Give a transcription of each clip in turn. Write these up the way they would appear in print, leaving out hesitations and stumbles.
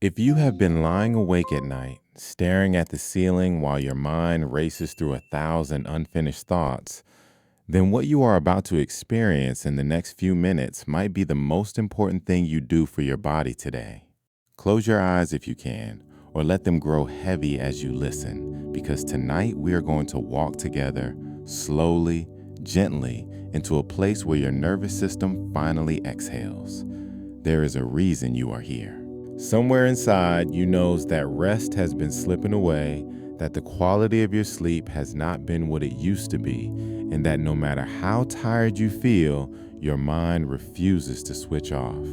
If you have been lying awake at night, staring at the ceiling while your mind races through 1,000 unfinished thoughts, then what you are about to experience in the next few minutes might be the most important thing you do for your body today. Close your eyes if you can, or let them grow heavy as you listen, because tonight we are going to walk together, slowly, gently, into a place where your nervous system finally exhales. There is a reason you are here. Somewhere inside, you knows that rest has been slipping away, that the quality of your sleep has not been what it used to be, and that no matter how tired you feel, your mind refuses to switch off.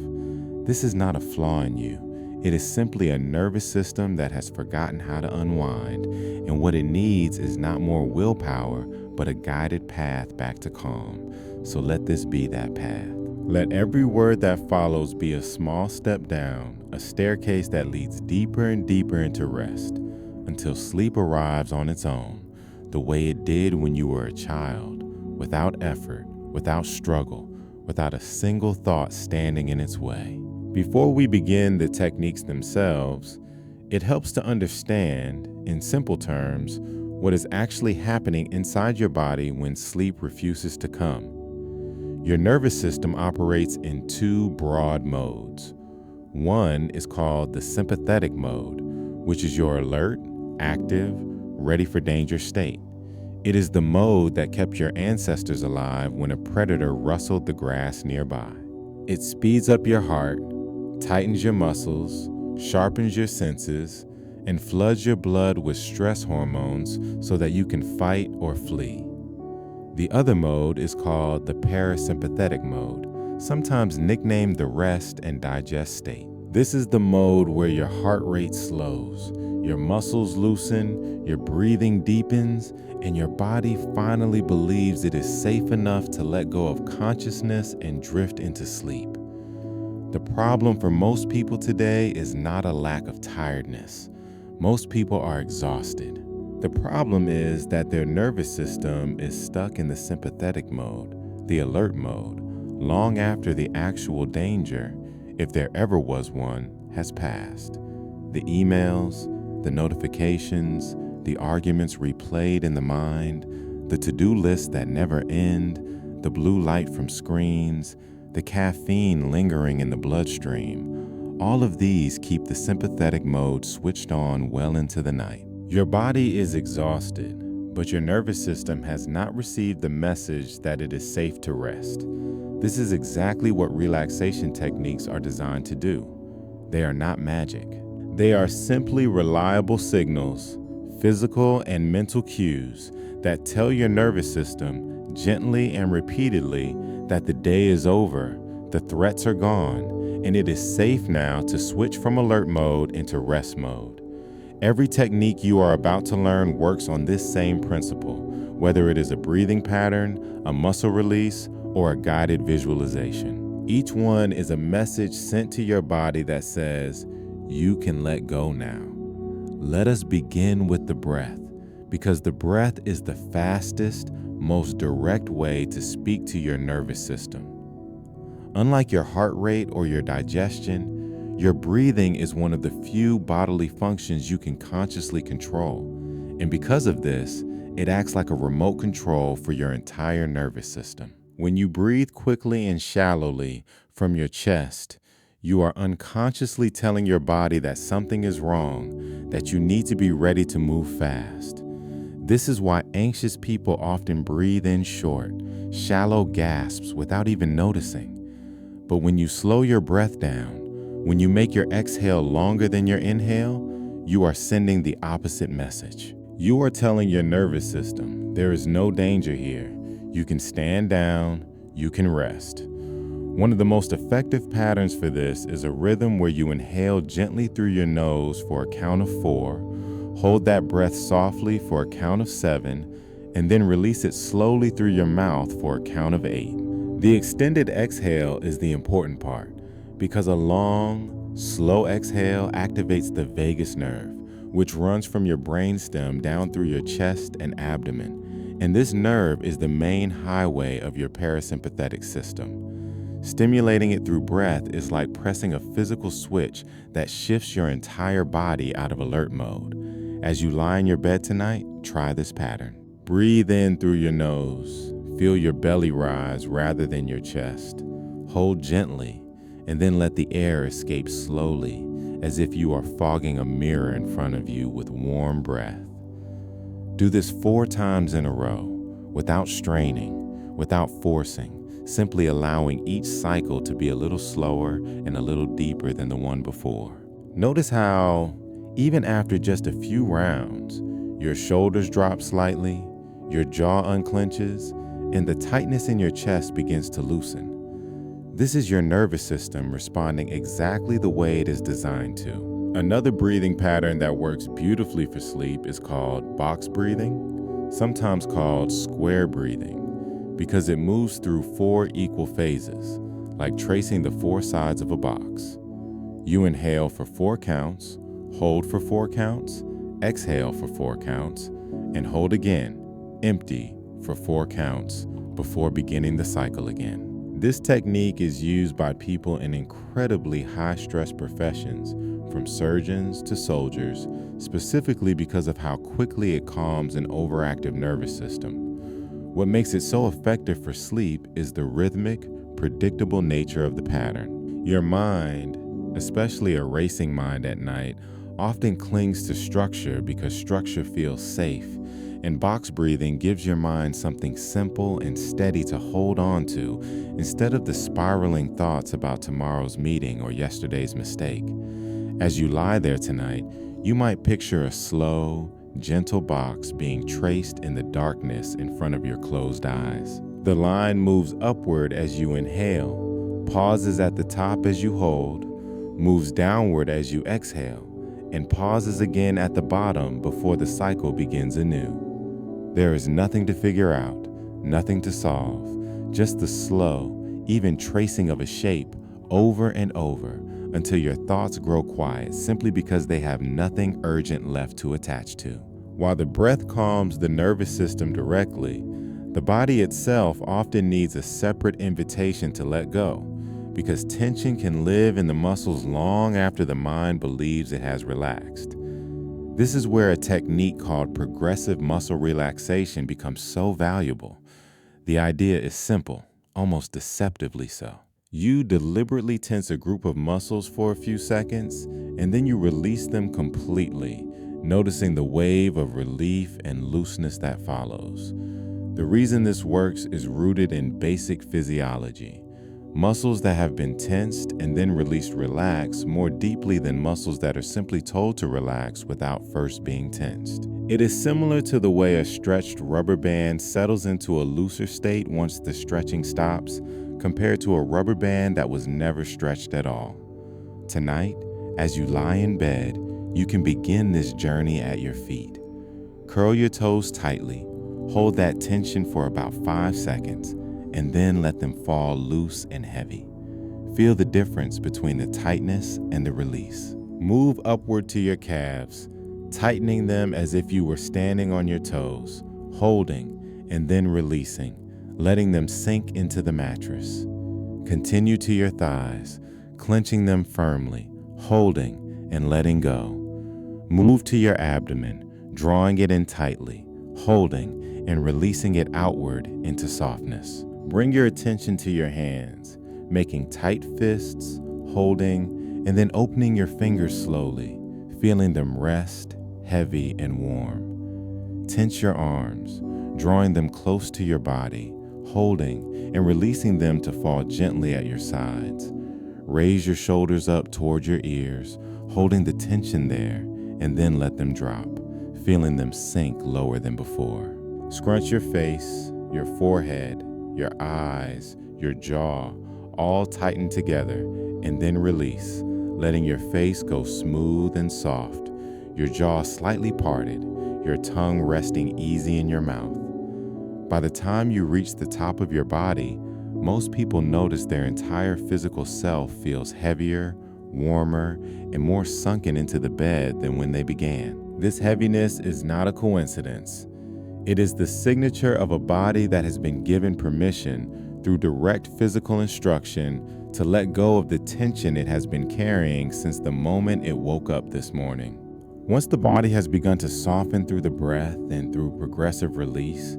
This is not a flaw in you. It is simply a nervous system that has forgotten how to unwind, and what it needs is not more willpower, but a guided path back to calm. So let this be that path. Let every word that follows be a small step down, a staircase that leads deeper and deeper into rest, until sleep arrives on its own, the way it did when you were a child, without effort, without struggle, without a single thought standing in its way. Before we begin the techniques themselves, it helps to understand, in simple terms, what is actually happening inside your body when sleep refuses to come. Your nervous system operates in two broad modes. One is called the sympathetic mode, which is your alert, active, ready for danger state. It is the mode that kept your ancestors alive when a predator rustled the grass nearby. It speeds up your heart, tightens your muscles, sharpens your senses, and floods your blood with stress hormones so that you can fight or flee. The other mode is called the parasympathetic mode, sometimes nicknamed the rest and digest state. This is the mode where your heart rate slows, your muscles loosen, your breathing deepens, and your body finally believes it is safe enough to let go of consciousness and drift into sleep. The problem for most people today is not a lack of tiredness. Most people are exhausted. The problem is that their nervous system is stuck in the sympathetic mode, the alert mode, long after the actual danger, if there ever was one, has passed. The emails, the notifications, the arguments replayed in the mind, the to-do lists that never end, the blue light from screens, the caffeine lingering in the bloodstream, all of these keep the sympathetic mode switched on well into the night. Your body is exhausted, but your nervous system has not received the message that it is safe to rest. This is exactly what relaxation techniques are designed to do. They are not magic. They are simply reliable signals, physical and mental cues that tell your nervous system gently and repeatedly that the day is over, the threats are gone, and it is safe now to switch from alert mode into rest mode. Every technique you are about to learn works on this same principle, whether it is a breathing pattern, a muscle release, or a guided visualization. Each one is a message sent to your body that says, you can let go now. Let us begin with the breath, because the breath is the fastest, most direct way to speak to your nervous system. Unlike your heart rate or your digestion, your breathing is one of the few bodily functions you can consciously control, and because of this, it acts like a remote control for your entire nervous system. When you breathe quickly and shallowly from your chest, you are unconsciously telling your body that something is wrong, that you need to be ready to move fast. This is why anxious people often breathe in short, shallow gasps without even noticing. But when you slow your breath down, when you make your exhale longer than your inhale, you are sending the opposite message. You are telling your nervous system, there is no danger here. You can stand down, you can rest. One of the most effective patterns for this is a rhythm where you inhale gently through your nose for a count of 4, hold that breath softly for a count of 7, and then release it slowly through your mouth for a count of 8. The extended exhale is the important part, because a long, slow exhale activates the vagus nerve, which runs from your brainstem down through your chest and abdomen, and this nerve is the main highway of your parasympathetic system. Stimulating it through breath is like pressing a physical switch that shifts your entire body out of alert mode. As you lie in your bed tonight, try this pattern. Breathe in through your nose. Feel your belly rise rather than your chest. Hold gently, and then let the air escape slowly, as if you are fogging a mirror in front of you with warm breath. Do this 4 times in a row, without straining, without forcing, simply allowing each cycle to be a little slower and a little deeper than the one before. Notice how, even after just a few rounds, your shoulders drop slightly, your jaw unclenches, and the tightness in your chest begins to loosen. This is your nervous system responding exactly the way it is designed to. Another breathing pattern that works beautifully for sleep is called box breathing, sometimes called square breathing, because it moves through 4 equal phases, like tracing the 4 sides of a box. You inhale for 4 counts, hold for 4 counts, exhale for 4 counts, and hold again, empty, for 4 counts before beginning the cycle again. This technique is used by people in incredibly high-stress professions, from surgeons to soldiers, specifically because of how quickly it calms an overactive nervous system. What makes it so effective for sleep is the rhythmic, predictable nature of the pattern. Your mind, especially a racing mind at night, often clings to structure because structure feels safe, and box breathing gives your mind something simple and steady to hold on to instead of the spiraling thoughts about tomorrow's meeting or yesterday's mistake. As you lie there tonight, you might picture a slow, gentle box being traced in the darkness in front of your closed eyes. The line moves upward as you inhale, pauses at the top as you hold, moves downward as you exhale, and pauses again at the bottom before the cycle begins anew. There is nothing to figure out, nothing to solve, just the slow, even tracing of a shape over and over until your thoughts grow quiet simply because they have nothing urgent left to attach to. While the breath calms the nervous system directly, the body itself often needs a separate invitation to let go, because tension can live in the muscles long after the mind believes it has relaxed. This is where a technique called progressive muscle relaxation becomes so valuable. The idea is simple, almost deceptively so. You deliberately tense a group of muscles for a few seconds, and then you release them completely, noticing the wave of relief and looseness that follows. The reason this works is rooted in basic physiology. Muscles that have been tensed and then released relax more deeply than muscles that are simply told to relax without first being tensed. It is similar to the way a stretched rubber band settles into a looser state once the stretching stops, compared to a rubber band that was never stretched at all. Tonight, as you lie in bed, you can begin this journey at your feet. Curl your toes tightly, hold that tension for about 5 seconds, and then let them fall loose and heavy. Feel the difference between the tightness and the release. Move upward to your calves, tightening them as if you were standing on your toes, holding and then releasing, letting them sink into the mattress. Continue to your thighs, clenching them firmly, holding and letting go. Move to your abdomen, drawing it in tightly, holding and releasing it outward into softness. Bring your attention to your hands, making tight fists, holding, and then opening your fingers slowly, feeling them rest, heavy and warm. Tense your arms, drawing them close to your body, holding and releasing them to fall gently at your sides. Raise your shoulders up toward your ears, holding the tension there, and then let them drop, feeling them sink lower than before. Scrunch your face, your forehead, your eyes, your jaw, all tighten together, and then release, letting your face go smooth and soft, your jaw slightly parted, your tongue resting easy in your mouth. By the time you reach the top of your body, most people notice their entire physical self feels heavier, warmer, and more sunken into the bed than when they began. This heaviness is not a coincidence. It is the signature of a body that has been given permission through direct physical instruction to let go of the tension it has been carrying since the moment it woke up this morning. Once the body has begun to soften through the breath and through progressive release,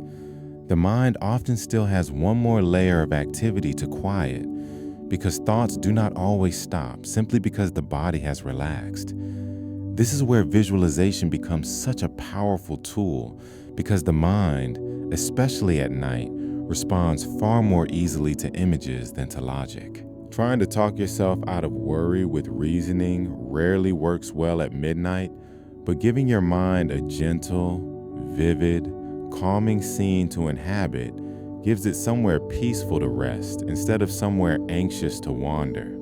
the mind often still has one more layer of activity to quiet, because thoughts do not always stop simply because the body has relaxed. This is where visualization becomes such a powerful tool, because the mind, especially at night, responds far more easily to images than to logic. Trying to talk yourself out of worry with reasoning rarely works well at midnight, but giving your mind a gentle, vivid, calming scene to inhabit gives it somewhere peaceful to rest instead of somewhere anxious to wander.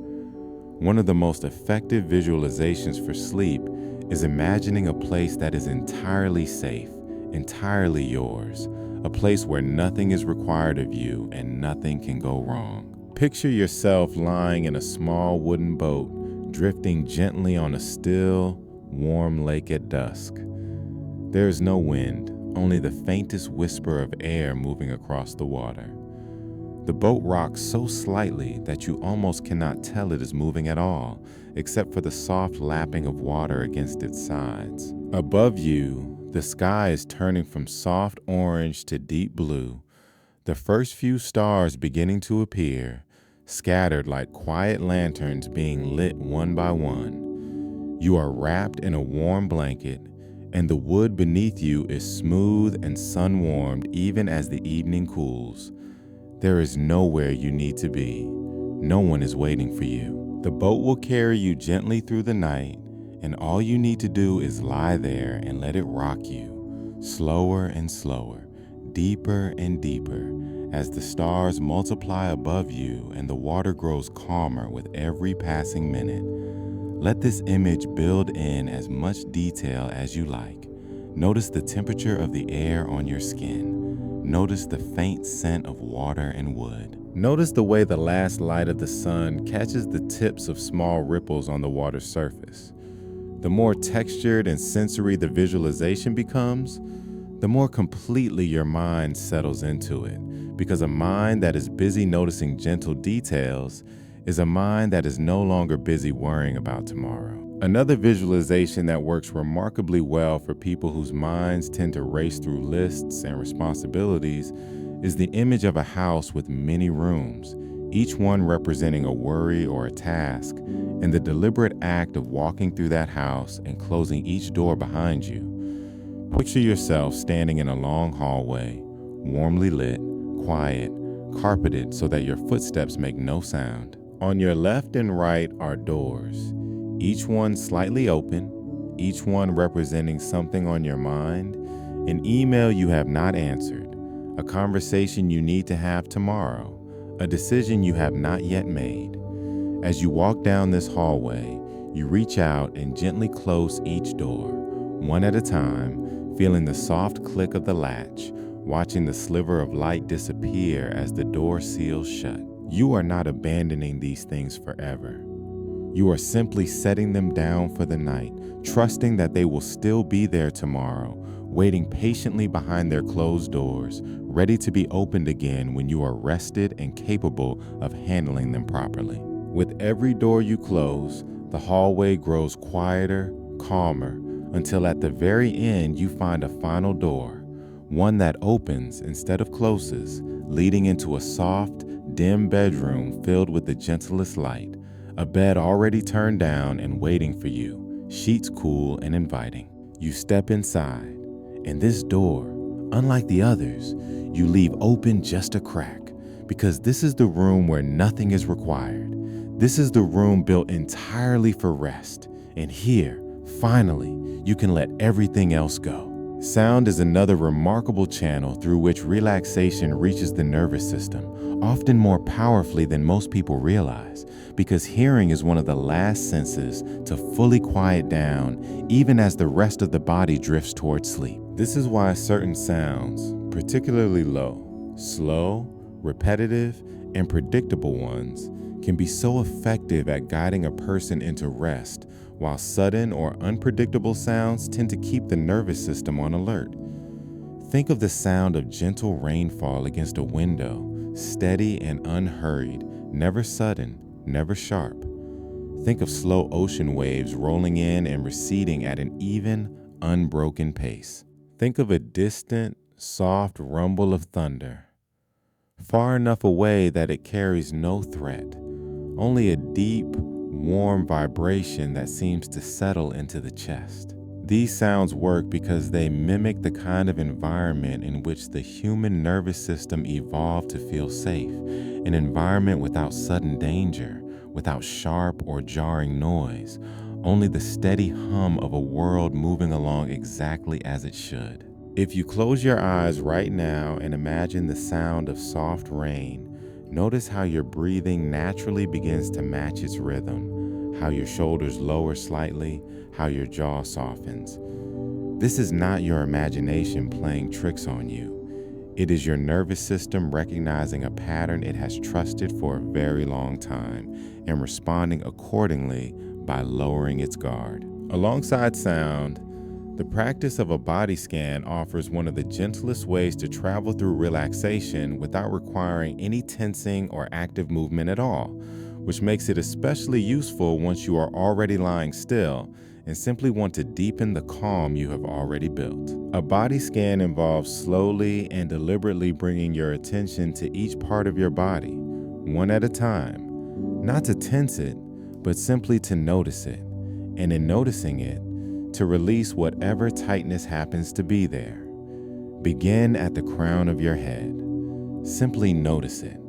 One of the most effective visualizations for sleep is imagining a place that is entirely safe, entirely yours, a place where nothing is required of you and nothing can go wrong. Picture yourself lying in a small wooden boat, drifting gently on a still, warm lake at dusk. There is no wind, only the faintest whisper of air moving across the water. The boat rocks so slightly that you almost cannot tell it is moving at all, except for the soft lapping of water against its sides. Above you, the sky is turning from soft orange to deep blue, the first few stars beginning to appear, scattered like quiet lanterns being lit one by one. You are wrapped in a warm blanket, and the wood beneath you is smooth and sun-warmed even as the evening cools. There is nowhere you need to be. No one is waiting for you. The boat will carry you gently through the night, and all you need to do is lie there and let it rock you, slower and slower, deeper and deeper, as the stars multiply above you and the water grows calmer with every passing minute. Let this image build in as much detail as you like. Notice the temperature of the air on your skin. Notice the faint scent of water and wood. Notice the way the last light of the sun catches the tips of small ripples on the water's surface. The more textured and sensory the visualization becomes, the more completely your mind settles into it, because a mind that is busy noticing gentle details is a mind that is no longer busy worrying about tomorrow. Another visualization that works remarkably well for people whose minds tend to race through lists and responsibilities is the image of a house with many rooms, each one representing a worry or a task, and the deliberate act of walking through that house and closing each door behind you. Picture yourself standing in a long hallway, warmly lit, quiet, carpeted so that your footsteps make no sound. On your left and right are doors, each one slightly open, each one representing something on your mind, an email you have not answered, a conversation you need to have tomorrow, a decision you have not yet made. As you walk down this hallway, you reach out and gently close each door, one at a time, feeling the soft click of the latch, watching the sliver of light disappear as the door seals shut. You are not abandoning these things forever. You are simply setting them down for the night, trusting that they will still be there tomorrow, waiting patiently behind their closed doors, ready to be opened again when you are rested and capable of handling them properly. With every door you close, the hallway grows quieter, calmer, until at the very end you find a final door, one that opens instead of closes, leading into a soft, dim bedroom filled with the gentlest light, a bed already turned down and waiting for you, sheets cool and inviting. You step inside, and this door, unlike the others, you leave open just a crack, because this is the room where nothing is required. This is the room built entirely for rest, and here, finally, you can let everything else go. Sound is another remarkable channel through which relaxation reaches the nervous system, often more powerfully than most people realize, because hearing is one of the last senses to fully quiet down, even as the rest of the body drifts toward sleep. This is why certain sounds, particularly low, slow, repetitive, and predictable ones, can be so effective at guiding a person into rest, while sudden or unpredictable sounds tend to keep the nervous system on alert. Think of the sound of gentle rainfall against a window, steady and unhurried, never sudden, never sharp. Think of slow ocean waves rolling in and receding at an even, unbroken pace. Think of a distant, soft rumble of thunder, far enough away that it carries no threat, only a deep, warm vibration that seems to settle into the chest. These sounds work because they mimic the kind of environment in which the human nervous system evolved to feel safe, an environment without sudden danger, without sharp or jarring noise, only the steady hum of a world moving along exactly as it should. If you close your eyes right now and imagine the sound of soft rain, notice how your breathing naturally begins to match its rhythm, how your shoulders lower slightly, how your jaw softens. This is not your imagination playing tricks on you. It is your nervous system recognizing a pattern it has trusted for a very long time and responding accordingly by lowering its guard. Alongside sound, the practice of a body scan offers one of the gentlest ways to travel through relaxation without requiring any tensing or active movement at all, which makes it especially useful once you are already lying still and simply want to deepen the calm you have already built. A body scan involves slowly and deliberately bringing your attention to each part of your body, one at a time, not to tense it, but simply to notice it, and in noticing it, to release whatever tightness happens to be there. Begin at the crown of your head. Simply notice it.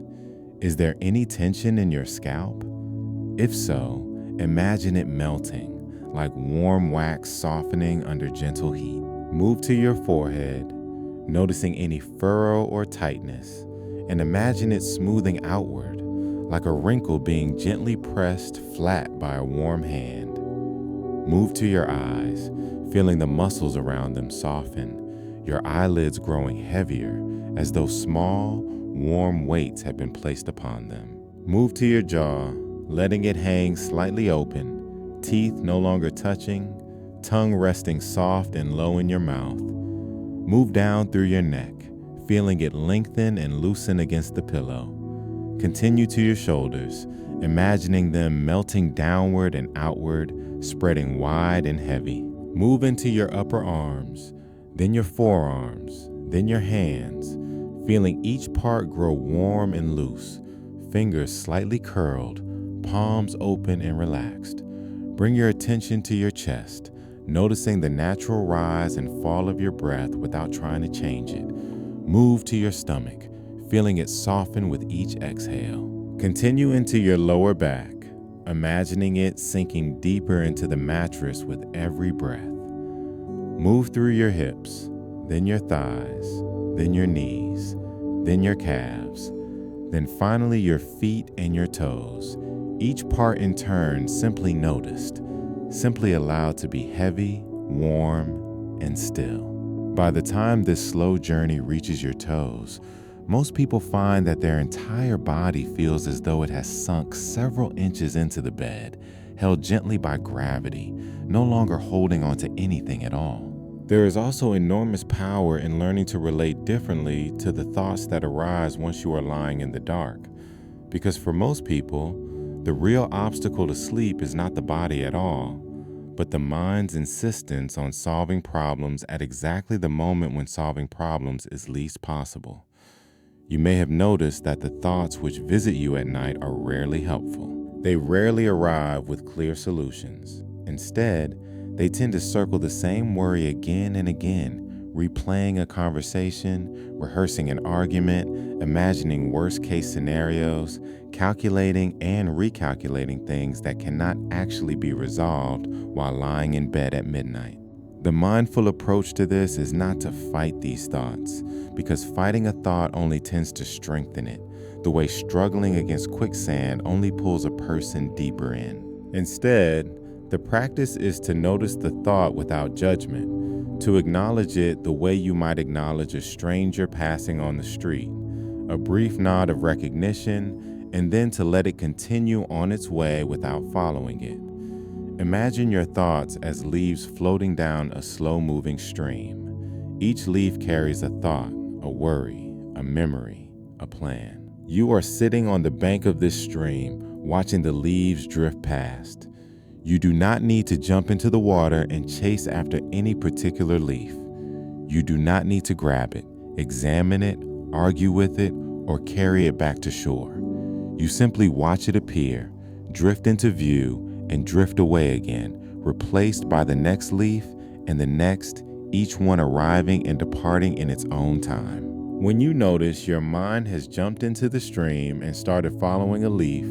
Is there any tension in your scalp? If so, imagine it melting, like warm wax softening under gentle heat. Move to your forehead, noticing any furrow or tightness, and imagine it smoothing outward, like a wrinkle being gently pressed flat by a warm hand. Move to your eyes, feeling the muscles around them soften, your eyelids growing heavier as though small, warm weights have been placed upon them. Move to your jaw, letting it hang slightly open, teeth no longer touching, tongue resting soft and low in your mouth. Move down through your neck, feeling it lengthen and loosen against the pillow. Continue to your shoulders, imagining them melting downward and outward, spreading wide and heavy. Move into your upper arms, then your forearms, then your hands, feeling each part grow warm and loose, fingers slightly curled, palms open and relaxed. Bring your attention to your chest, noticing the natural rise and fall of your breath without trying to change it. Move to your stomach, feeling it soften with each exhale. Continue into your lower back, imagining it sinking deeper into the mattress with every breath. Move through your hips, then your thighs, then your knees, then your calves, then finally your feet and your toes. Each part in turn simply noticed, simply allowed to be heavy, warm, and still. By the time this slow journey reaches your toes, most people find that their entire body feels as though it has sunk several inches into the bed, held gently by gravity, no longer holding on to anything at all. There is also enormous power in learning to relate differently to the thoughts that arise once you are lying in the dark. Because for most people, the real obstacle to sleep is not the body at all, but the mind's insistence on solving problems at exactly the moment when solving problems is least possible. You may have noticed that the thoughts which visit you at night are rarely helpful. They rarely arrive with clear solutions. Instead, they tend to circle the same worry again and again, replaying a conversation, rehearsing an argument, imagining worst-case scenarios, calculating and recalculating things that cannot actually be resolved while lying in bed at midnight. The mindful approach to this is not to fight these thoughts, because fighting a thought only tends to strengthen it, the way struggling against quicksand only pulls a person deeper in. Instead, the practice is to notice the thought without judgment, to acknowledge it the way you might acknowledge a stranger passing on the street, a brief nod of recognition, and then to let it continue on its way without following it. Imagine your thoughts as leaves floating down a slow-moving stream. Each leaf carries a thought, a worry, a memory, a plan. You are sitting on the bank of this stream, watching the leaves drift past. You do not need to jump into the water and chase after any particular leaf. You do not need to grab it, examine it, argue with it, or carry it back to shore. You simply watch it appear, drift into view, and drift away again, replaced by the next leaf and the next, each one arriving and departing in its own time. When you notice your mind has jumped into the stream and started following a leaf,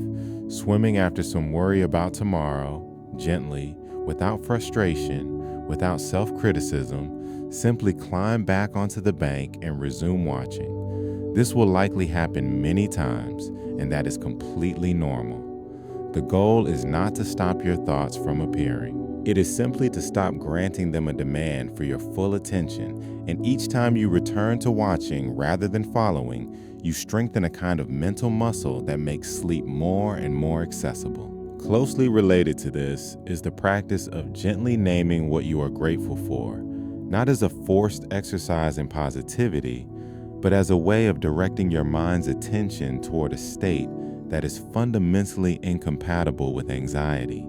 swimming after some worry about tomorrow, gently, without frustration, without self-criticism, simply climb back onto the bank and resume watching. This will likely happen many times, and that is completely normal. The goal is not to stop your thoughts from appearing. It is simply to stop granting them a demand for your full attention, and each time you return to watching rather than following, you strengthen a kind of mental muscle that makes sleep more and more accessible. Closely related to this is the practice of gently naming what you are grateful for, not as a forced exercise in positivity, but as a way of directing your mind's attention toward a state that is fundamentally incompatible with anxiety.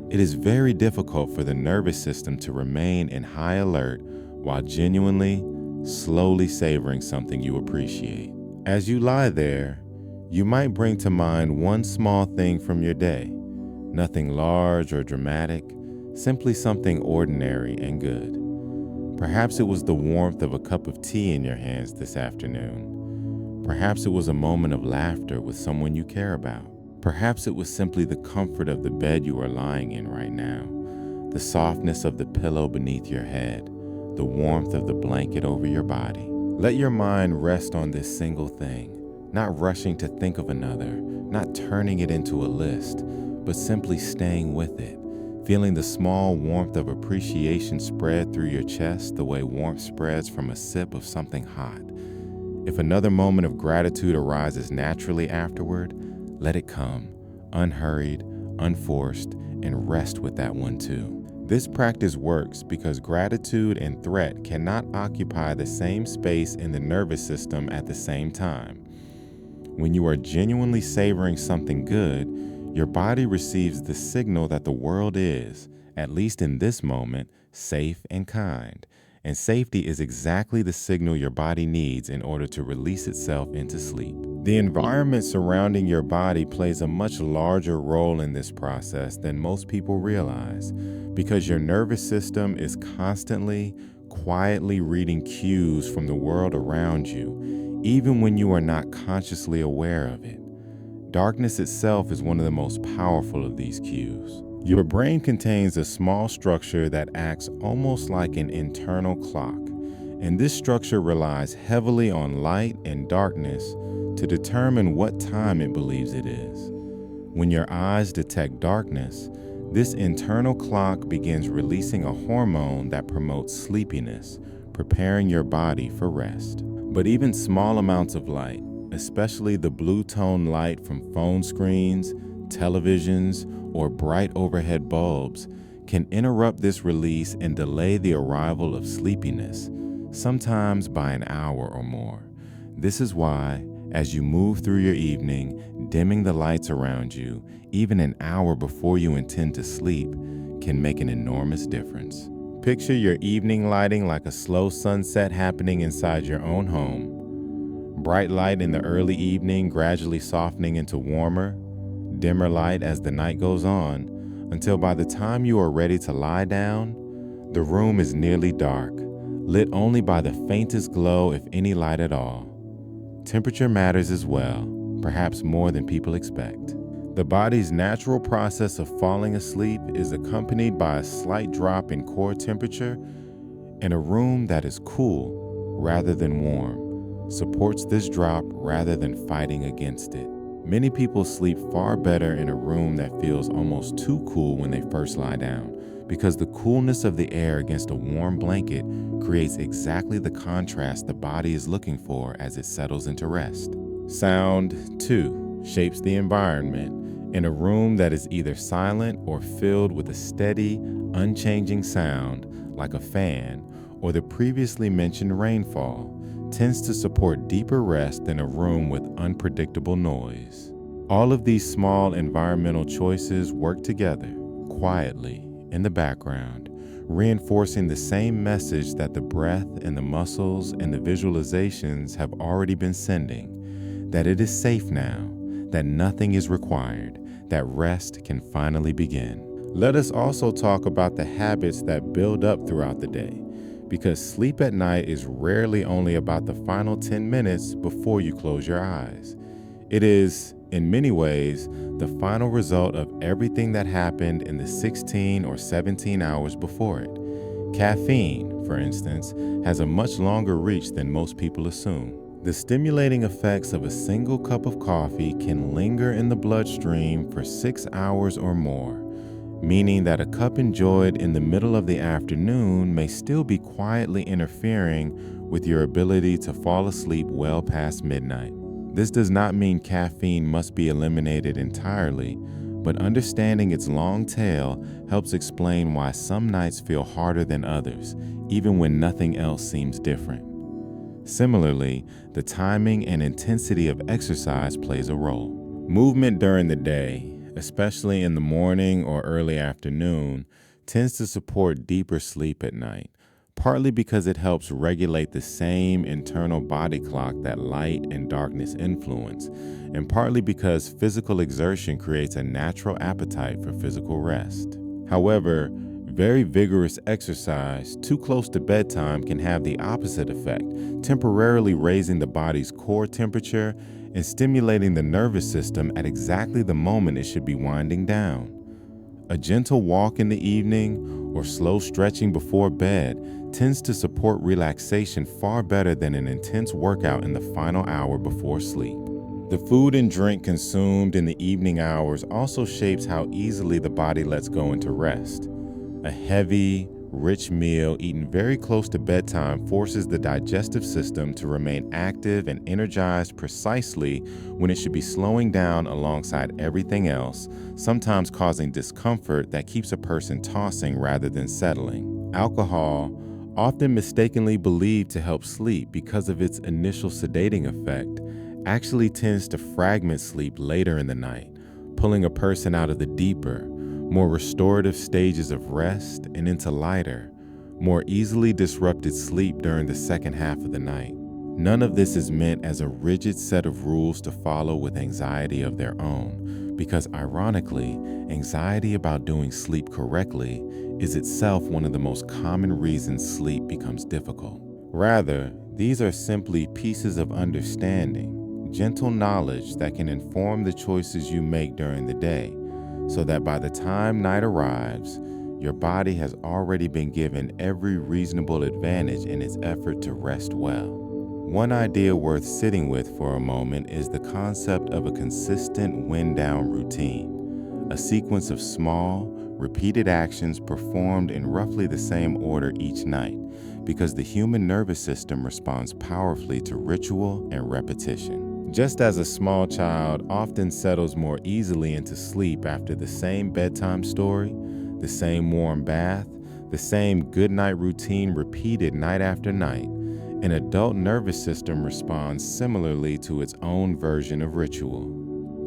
It is very difficult for the nervous system to remain in high alert while genuinely, slowly savoring something you appreciate. As you lie there, you might bring to mind one small thing from your day, nothing large or dramatic, simply something ordinary and good. Perhaps it was the warmth of a cup of tea in your hands this afternoon. Perhaps it was a moment of laughter with someone you care about. Perhaps it was simply the comfort of the bed you are lying in right now, the softness of the pillow beneath your head, the warmth of the blanket over your body. Let your mind rest on this single thing, not rushing to think of another, not turning it into a list, but simply staying with it, feeling the small warmth of appreciation spread through your chest the way warmth spreads from a sip of something hot. If another moment of gratitude arises naturally afterward, let it come, unhurried, unforced, and rest with that one too. This practice works because gratitude and threat cannot occupy the same space in the nervous system at the same time. When you are genuinely savoring something good, your body receives the signal that the world is, at least in this moment, safe and kind. And safety is exactly the signal your body needs in order to release itself into sleep. The environment surrounding your body plays a much larger role in this process than most people realize, because your nervous system is constantly, quietly reading cues from the world around you, even when you are not consciously aware of it. Darkness itself is one of the most powerful of these cues. Your brain contains a small structure that acts almost like an internal clock, and this structure relies heavily on light and darkness to determine what time it believes it is. When your eyes detect darkness, this internal clock begins releasing a hormone that promotes sleepiness, preparing your body for rest. But even small amounts of light, especially the blue tone light from phone screens, televisions, or bright overhead bulbs, can interrupt this release and delay the arrival of sleepiness, sometimes by an hour or more. This is why, as you move through your evening, dimming the lights around you, even an hour before you intend to sleep, can make an enormous difference. Picture your evening lighting like a slow sunset happening inside your own home. Bright light in the early evening gradually softening into warmer, dimmer light as the night goes on, until by the time you are ready to lie down, the room is nearly dark, lit only by the faintest glow, if any light at all. Temperature matters as well, perhaps more than people expect. The body's natural process of falling asleep is accompanied by a slight drop in core temperature, and a room that is cool rather than warm supports this drop rather than fighting against it. Many people sleep far better in a room that feels almost too cool when they first lie down, because the coolness of the air against a warm blanket creates exactly the contrast the body is looking for as it settles into rest. Sound, too, shapes the environment. In a room that is either silent or filled with a steady, unchanging sound, like a fan, or the previously mentioned rainfall, tends to support deeper rest than a room with unpredictable noise. All of these small environmental choices work together, quietly, in the background, reinforcing the same message that the breath and the muscles and the visualizations have already been sending, that it is safe now, that nothing is required, that rest can finally begin. Let us also talk about the habits that build up throughout the day, because sleep at night is rarely only about the final 10 minutes before you close your eyes. It is, in many ways, the final result of everything that happened in the 16 or 17 hours before it. Caffeine, for instance, has a much longer reach than most people assume. The stimulating effects of a single cup of coffee can linger in the bloodstream for 6 hours or more, meaning that a cup enjoyed in the middle of the afternoon may still be quietly interfering with your ability to fall asleep well past midnight. This does not mean caffeine must be eliminated entirely, but understanding its long tail helps explain why some nights feel harder than others, even when nothing else seems different. Similarly, the timing and intensity of exercise plays a role. Movement during the day, especially in the morning or early afternoon, tends to support deeper sleep at night, partly because it helps regulate the same internal body clock that light and darkness influence, and partly because physical exertion creates a natural appetite for physical rest. However, very vigorous exercise too close to bedtime can have the opposite effect, temporarily raising the body's core temperature and stimulating the nervous system at exactly the moment it should be winding down. A gentle walk in the evening or slow stretching before bed tends to support relaxation far better than an intense workout in the final hour before sleep. The food and drink consumed in the evening hours also shapes how easily the body lets go into rest. A heavy, rich meal eaten very close to bedtime forces the digestive system to remain active and energized precisely when it should be slowing down alongside everything else, sometimes causing discomfort that keeps a person tossing rather than settling. Alcohol, often mistakenly believed to help sleep because of its initial sedating effect, actually tends to fragment sleep later in the night, pulling a person out of the deeper, more restorative stages of rest and into lighter, more easily disrupted sleep during the second half of the night. None of this is meant as a rigid set of rules to follow with anxiety of their own, because ironically, anxiety about doing sleep correctly is itself one of the most common reasons sleep becomes difficult. Rather, these are simply pieces of understanding, gentle knowledge that can inform the choices you make during the day, so that by the time night arrives, your body has already been given every reasonable advantage in its effort to rest well. One idea worth sitting with for a moment is the concept of a consistent wind-down routine, a sequence of small, repeated actions performed in roughly the same order each night, because the human nervous system responds powerfully to ritual and repetition. Just as a small child often settles more easily into sleep after the same bedtime story, the same warm bath, the same goodnight routine repeated night after night, an adult nervous system responds similarly to its own version of ritual.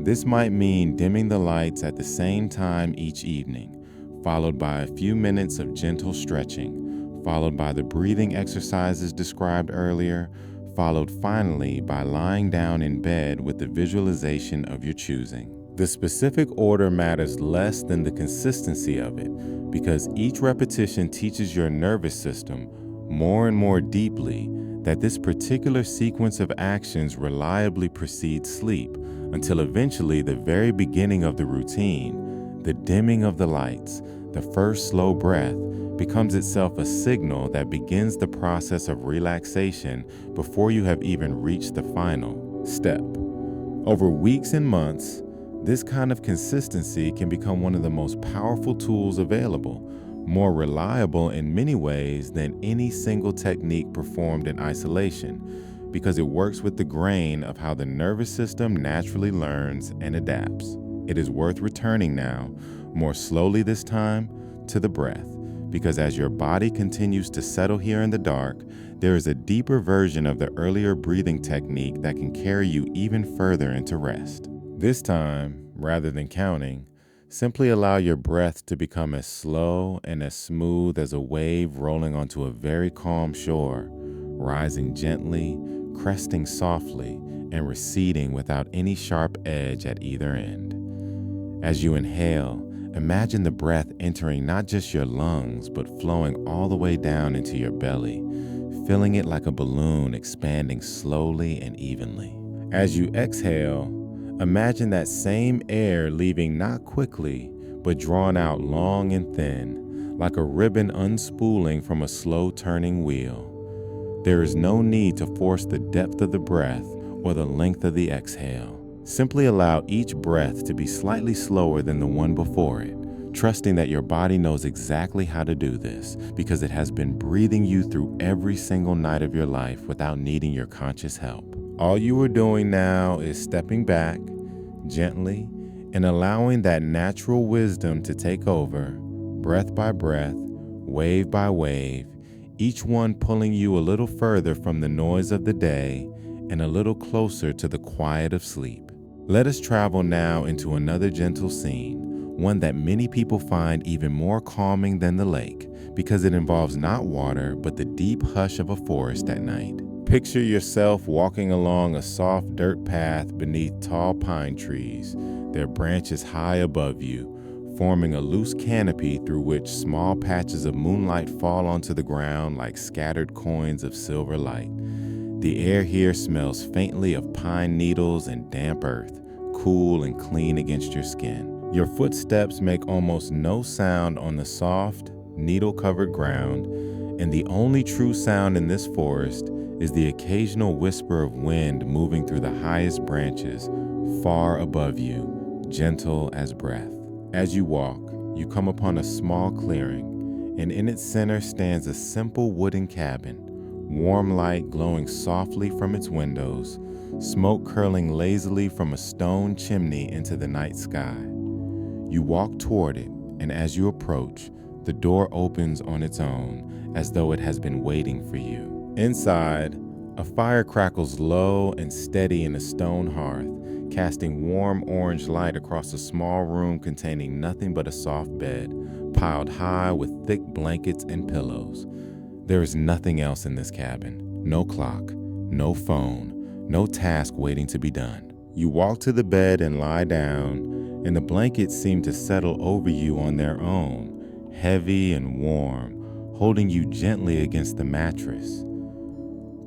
This might mean dimming the lights at the same time each evening, followed by a few minutes of gentle stretching, followed by the breathing exercises described earlier, followed finally by lying down in bed with the visualization of your choosing. The specific order matters less than the consistency of it, because each repetition teaches your nervous system more and more deeply that this particular sequence of actions reliably precedes sleep, until eventually the very beginning of the routine, the dimming of the lights, the first slow breath, becomes itself a signal that begins the process of relaxation before you have even reached the final step. Over weeks and months, this kind of consistency can become one of the most powerful tools available, more reliable in many ways than any single technique performed in isolation, because it works with the grain of how the nervous system naturally learns and adapts. It is worth returning now, more slowly this time, to the breath, because as your body continues to settle here in the dark, there is a deeper version of the earlier breathing technique that can carry you even further into rest. This time, rather than counting, simply allow your breath to become as slow and as smooth as a wave rolling onto a very calm shore, rising gently, cresting softly, and receding without any sharp edge at either end. As you inhale, imagine the breath entering not just your lungs, but flowing all the way down into your belly, filling it like a balloon expanding slowly and evenly. As you exhale, imagine that same air leaving not quickly, but drawn out long and thin, like a ribbon unspooling from a slow turning wheel. There is no need to force the depth of the breath or the length of the exhale. Simply allow each breath to be slightly slower than the one before it, trusting that your body knows exactly how to do this because it has been breathing you through every single night of your life without needing your conscious help. All you are doing now is stepping back gently and allowing that natural wisdom to take over, breath by breath, wave by wave, each one pulling you a little further from the noise of the day and a little closer to the quiet of sleep. Let us travel now into another gentle scene, one that many people find even more calming than the lake because it involves not water but the deep hush of a forest at night. Picture yourself walking along a soft dirt path beneath tall pine trees, their branches high above you, forming a loose canopy through which small patches of moonlight fall onto the ground like scattered coins of silver light. The air here smells faintly of pine needles and damp earth, cool and clean against your skin. Your footsteps make almost no sound on the soft, needle-covered ground, and the only true sound in this forest is the occasional whisper of wind moving through the highest branches, far above you, gentle as breath. As you walk, you come upon a small clearing, and in its center stands a simple wooden cabin, warm light glowing softly from its windows, smoke curling lazily from a stone chimney into the night sky. You walk toward it, and as you approach, the door opens on its own, as though it has been waiting for you. Inside, a fire crackles low and steady in a stone hearth, casting warm orange light across a small room containing nothing but a soft bed, piled high with thick blankets and pillows. There is nothing else in this cabin. No clock, no phone, no task waiting to be done. You walk to the bed and lie down, and the blankets seem to settle over you on their own, heavy and warm, holding you gently against the mattress.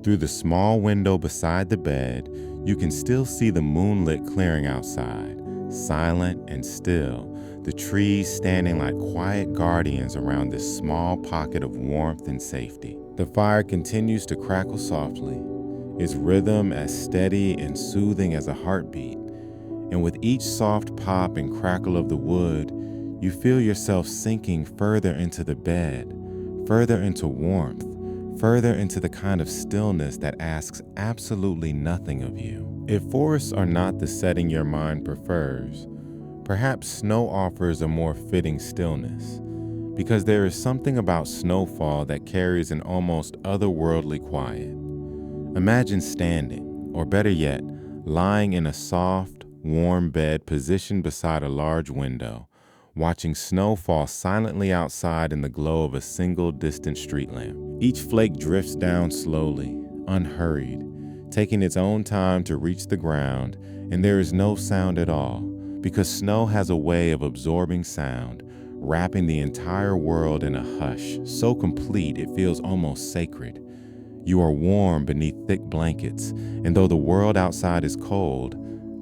Through the small window beside the bed, you can still see the moonlit clearing outside, silent and still, the trees standing like quiet guardians around this small pocket of warmth and safety. The fire continues to crackle softly, its rhythm as steady and soothing as a heartbeat, and with each soft pop and crackle of the wood, you feel yourself sinking further into the bed, further into warmth, further into the kind of stillness that asks absolutely nothing of you. If forests are not the setting your mind prefers, perhaps snow offers a more fitting stillness, because there is something about snowfall that carries an almost otherworldly quiet. Imagine standing, or better yet, lying in a soft, warm bed positioned beside a large window, watching snow fall silently outside in the glow of a single distant street lamp. Each flake drifts down slowly, unhurried, taking its own time to reach the ground, and there is no sound at all, because snow has a way of absorbing sound, wrapping the entire world in a hush, so complete it feels almost sacred. You are warm beneath thick blankets, and though the world outside is cold,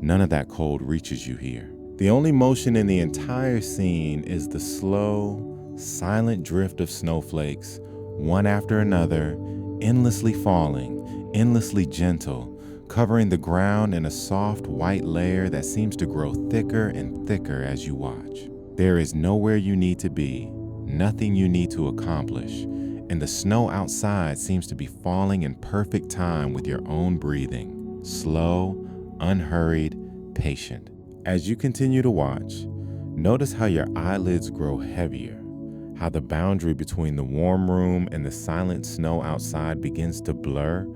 none of that cold reaches you here. The only motion in the entire scene is the slow, silent drift of snowflakes, one after another, endlessly falling, endlessly gentle, covering the ground in a soft white layer that seems to grow thicker and thicker as you watch. There is nowhere you need to be, nothing you need to accomplish, and the snow outside seems to be falling in perfect time with your own breathing, slow, unhurried, patient. As you continue to watch, notice how your eyelids grow heavier, how the boundary between the warm room and the silent snow outside begins to blur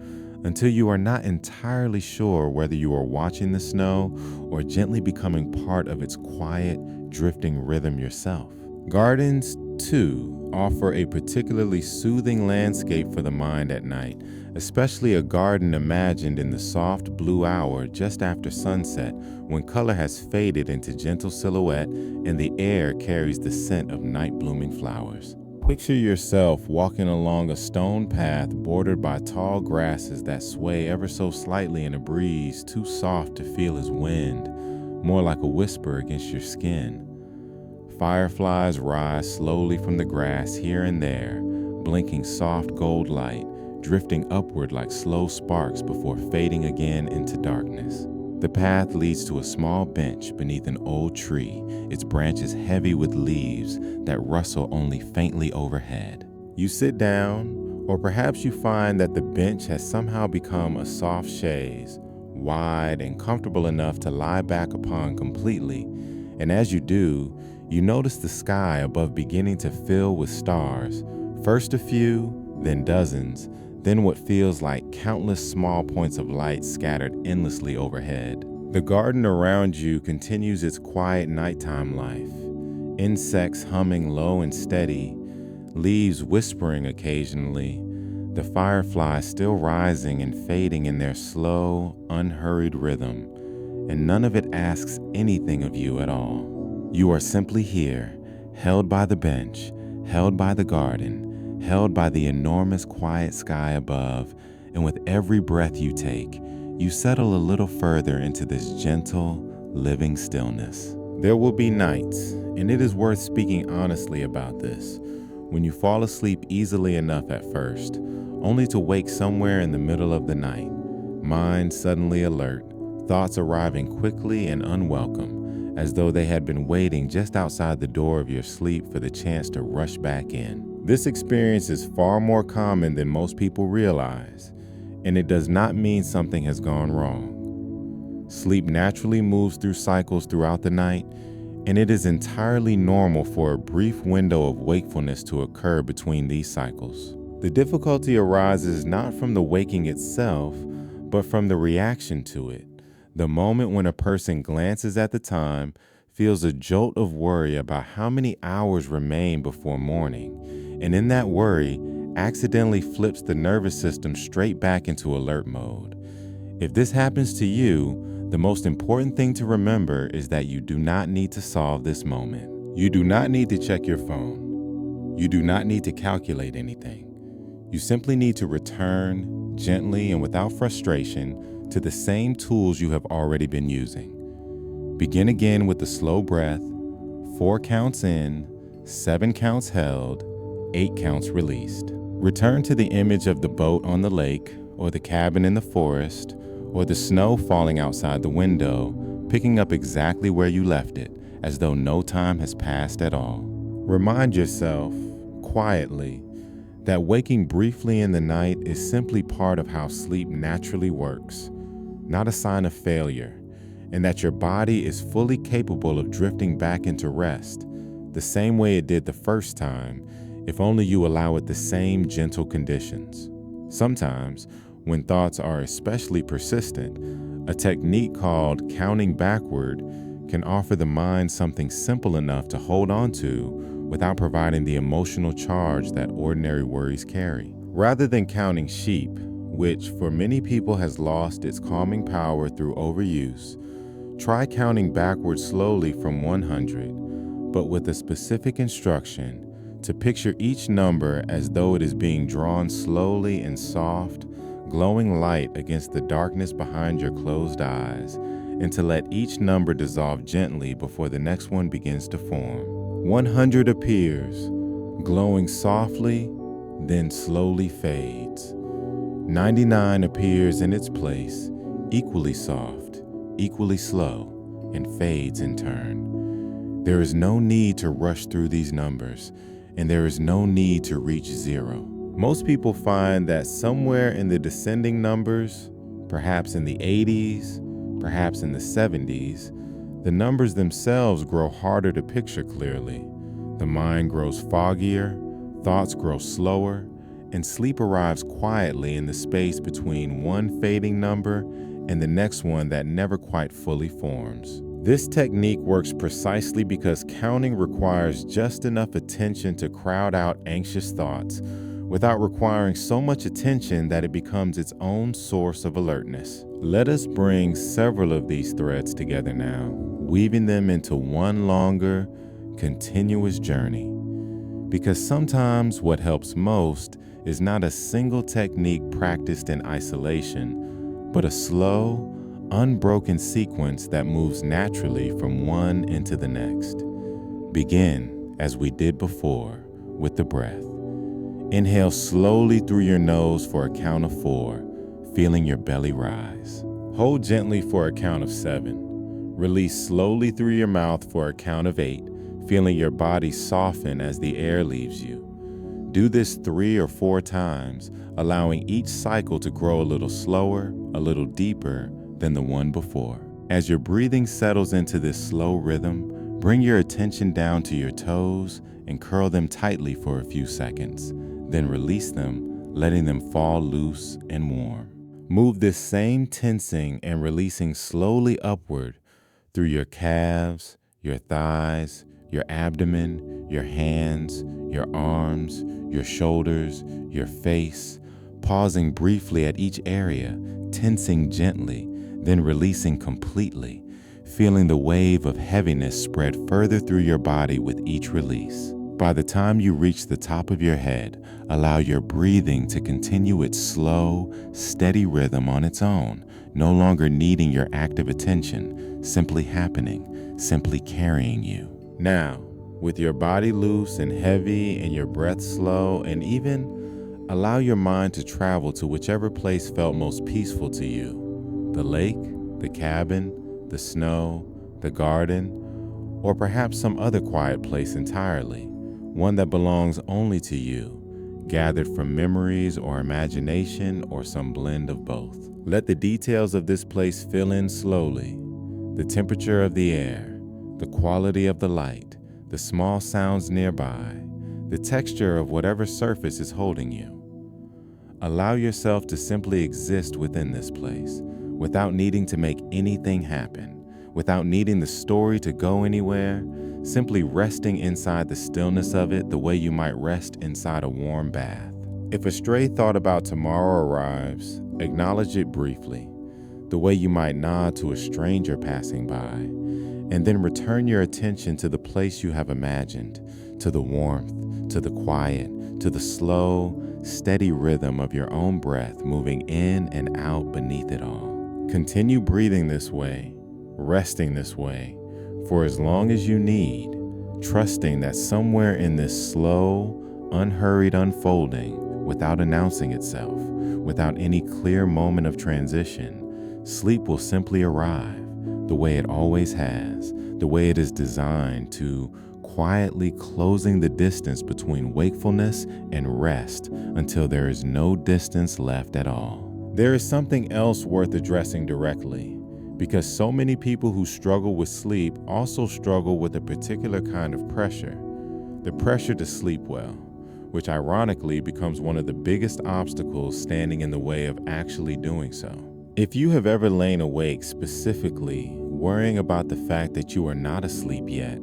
until you are not entirely sure whether you are watching the snow or gently becoming part of its quiet, drifting rhythm yourself. Gardens, too, offer a particularly soothing landscape for the mind at night, especially a garden imagined in the soft blue hour just after sunset, when color has faded into gentle silhouette and the air carries the scent of night-blooming flowers. Picture yourself walking along a stone path bordered by tall grasses that sway ever so slightly in a breeze too soft to feel as wind, more like a whisper against your skin. Fireflies rise slowly from the grass here and there, blinking soft gold light, drifting upward like slow sparks before fading again into darkness. The path leads to a small bench beneath an old tree, its branches heavy with leaves that rustle only faintly overhead. You sit down, or perhaps you find that the bench has somehow become a soft chaise, wide and comfortable enough to lie back upon completely, and as you do, you notice the sky above beginning to fill with stars, first a few, then dozens, then what feels like countless small points of light scattered endlessly overhead. The garden around you continues its quiet nighttime life, insects humming low and steady, leaves whispering occasionally, the fireflies still rising and fading in their slow, unhurried rhythm, and none of it asks anything of you at all. You are simply here, held by the bench, held by the garden, held by the enormous quiet sky above, and with every breath you take, you settle a little further into this gentle, living stillness. There will be nights, and it is worth speaking honestly about this, when you fall asleep easily enough at first, only to wake somewhere in the middle of the night, mind suddenly alert, thoughts arriving quickly and unwelcome, as though they had been waiting just outside the door of your sleep for the chance to rush back in. This experience is far more common than most people realize, and it does not mean something has gone wrong. Sleep naturally moves through cycles throughout the night, and it is entirely normal for a brief window of wakefulness to occur between these cycles. The difficulty arises not from the waking itself, but from the reaction to it. The moment when a person glances at the time, feels a jolt of worry about how many hours remain before morning, and in that worry, accidentally flips the nervous system straight back into alert mode. If this happens to you, the most important thing to remember is that you do not need to solve this moment. You do not need to check your phone. You do not need to calculate anything. You simply need to return, gently and without frustration, to the same tools you have already been using. Begin again with a slow breath, 4 counts in, 7 counts held, 8 counts released. Return to the image of the boat on the lake, or the cabin in the forest, or the snow falling outside the window, picking up exactly where you left it, as though no time has passed at all. Remind yourself, quietly, that waking briefly in the night is simply part of how sleep naturally works, not a sign of failure, and that your body is fully capable of drifting back into rest, the same way it did the first time, if only you allow it the same gentle conditions. Sometimes, when thoughts are especially persistent, a technique called counting backward can offer the mind something simple enough to hold on to without providing the emotional charge that ordinary worries carry. Rather than counting sheep, which for many people has lost its calming power through overuse, try counting backwards slowly from 100, but with a specific instruction to picture each number as though it is being drawn slowly in soft, glowing light against the darkness behind your closed eyes, and to let each number dissolve gently before the next one begins to form. 100 appears, glowing softly, then slowly fades. 99 appears in its place, equally soft, equally slow, and fades in turn. There is no need to rush through these numbers, and there is no need to reach 0. Most people find that somewhere in the descending numbers, perhaps in the 80s, perhaps in the 70s, the numbers themselves grow harder to picture clearly. The mind grows foggier, thoughts grow slower, and sleep arrives quietly in the space between one fading number and the next one that never quite fully forms. This technique works precisely because counting requires just enough attention to crowd out anxious thoughts, without requiring so much attention that it becomes its own source of alertness. Let us bring several of these threads together now, weaving them into one longer, continuous journey. Because sometimes what helps most is not a single technique practiced in isolation, but a slow, unbroken sequence that moves naturally from one into the next. Begin, as we did before, with the breath. Inhale slowly through your nose for a count of 4, feeling your belly rise. Hold gently for a count of 7. Release slowly through your mouth for a count of 8, feeling your body soften as the air leaves you. Do this 3 or 4 times, allowing each cycle to grow a little slower, a little deeper than the one before. As your breathing settles into this slow rhythm, bring your attention down to your toes and curl them tightly for a few seconds. Then release them, letting them fall loose and warm. Move this same tensing and releasing slowly upward through your calves, your thighs, your abdomen, your hands, your arms, your shoulders, your face, pausing briefly at each area, tensing gently, then releasing completely, feeling the wave of heaviness spread further through your body with each release. By the time you reach the top of your head, allow your breathing to continue its slow, steady rhythm on its own, no longer needing your active attention, simply happening, simply carrying you. Now, with your body loose and heavy and your breath slow, and even allow your mind to travel to whichever place felt most peaceful to you. The lake, the cabin, the snow, the garden, or perhaps some other quiet place entirely, one that belongs only to you, gathered from memories or imagination or some blend of both. Let the details of this place fill in slowly. The temperature of the air, the quality of the light, the small sounds nearby, the texture of whatever surface is holding you. Allow yourself to simply exist within this place, without needing to make anything happen, without needing the story to go anywhere, simply resting inside the stillness of it the way you might rest inside a warm bath. If a stray thought about tomorrow arrives, acknowledge it briefly, the way you might nod to a stranger passing by, and then return your attention to the place you have imagined, to the warmth, to the quiet, to the slow, steady rhythm of your own breath moving in and out beneath it all. Continue breathing this way, resting this way, for as long as you need, trusting that somewhere in this slow, unhurried unfolding, without announcing itself, without any clear moment of transition, sleep will simply arrive, the way it always has, the way it is designed to, quietly closing the distance between wakefulness and rest until there is no distance left at all. There is something else worth addressing directly, because so many people who struggle with sleep also struggle with a particular kind of pressure, the pressure to sleep well, which ironically becomes one of the biggest obstacles standing in the way of actually doing so. If you have ever lain awake specifically worrying about the fact that you are not asleep yet,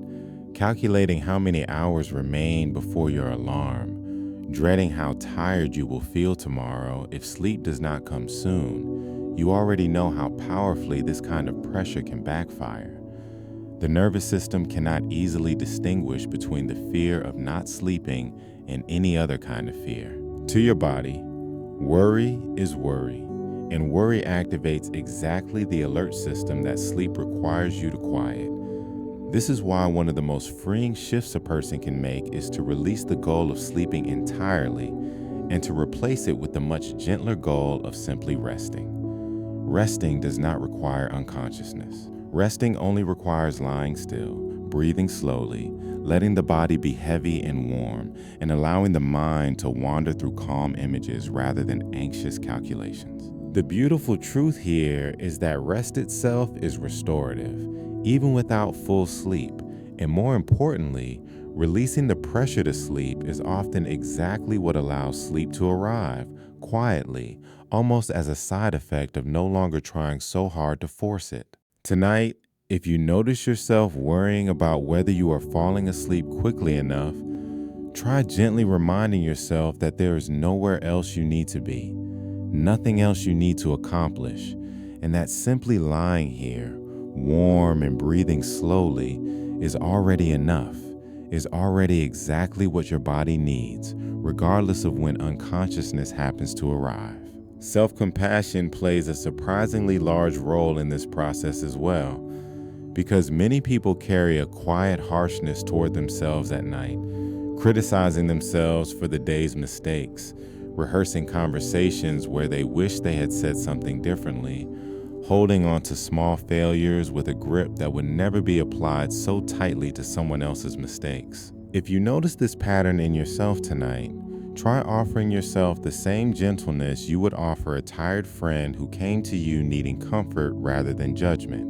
calculating how many hours remain before your alarm, dreading how tired you will feel tomorrow if sleep does not come soon, you already know how powerfully this kind of pressure can backfire. The nervous system cannot easily distinguish between the fear of not sleeping and any other kind of fear. To your body, worry is worry, and worry activates exactly the alert system that sleep requires you to quiet. This is why one of the most freeing shifts a person can make is to release the goal of sleeping entirely and to replace it with the much gentler goal of simply resting. Resting does not require unconsciousness. Resting only requires lying still, breathing slowly, letting the body be heavy and warm, and allowing the mind to wander through calm images rather than anxious calculations. The beautiful truth here is that rest itself is restorative, even without full sleep, and more importantly, Releasing the pressure to sleep is often exactly what allows sleep to arrive, quietly, almost as a side effect of no longer trying so hard to force it. Tonight, if you notice yourself worrying about whether you are falling asleep quickly enough, try gently reminding yourself that there is nowhere else you need to be, nothing else you need to accomplish, and that simply lying here, warm and breathing slowly, is already enough, is already exactly what your body needs, regardless of when unconsciousness happens to arrive. Self-compassion plays a surprisingly large role in this process as well, because many people carry a quiet harshness toward themselves at night, criticizing themselves for the day's mistakes, rehearsing conversations where they wish they had said something differently, holding on to small failures with a grip that would never be applied so tightly to someone else's mistakes. If you notice this pattern in yourself tonight, try offering yourself the same gentleness you would offer a tired friend who came to you needing comfort rather than judgment.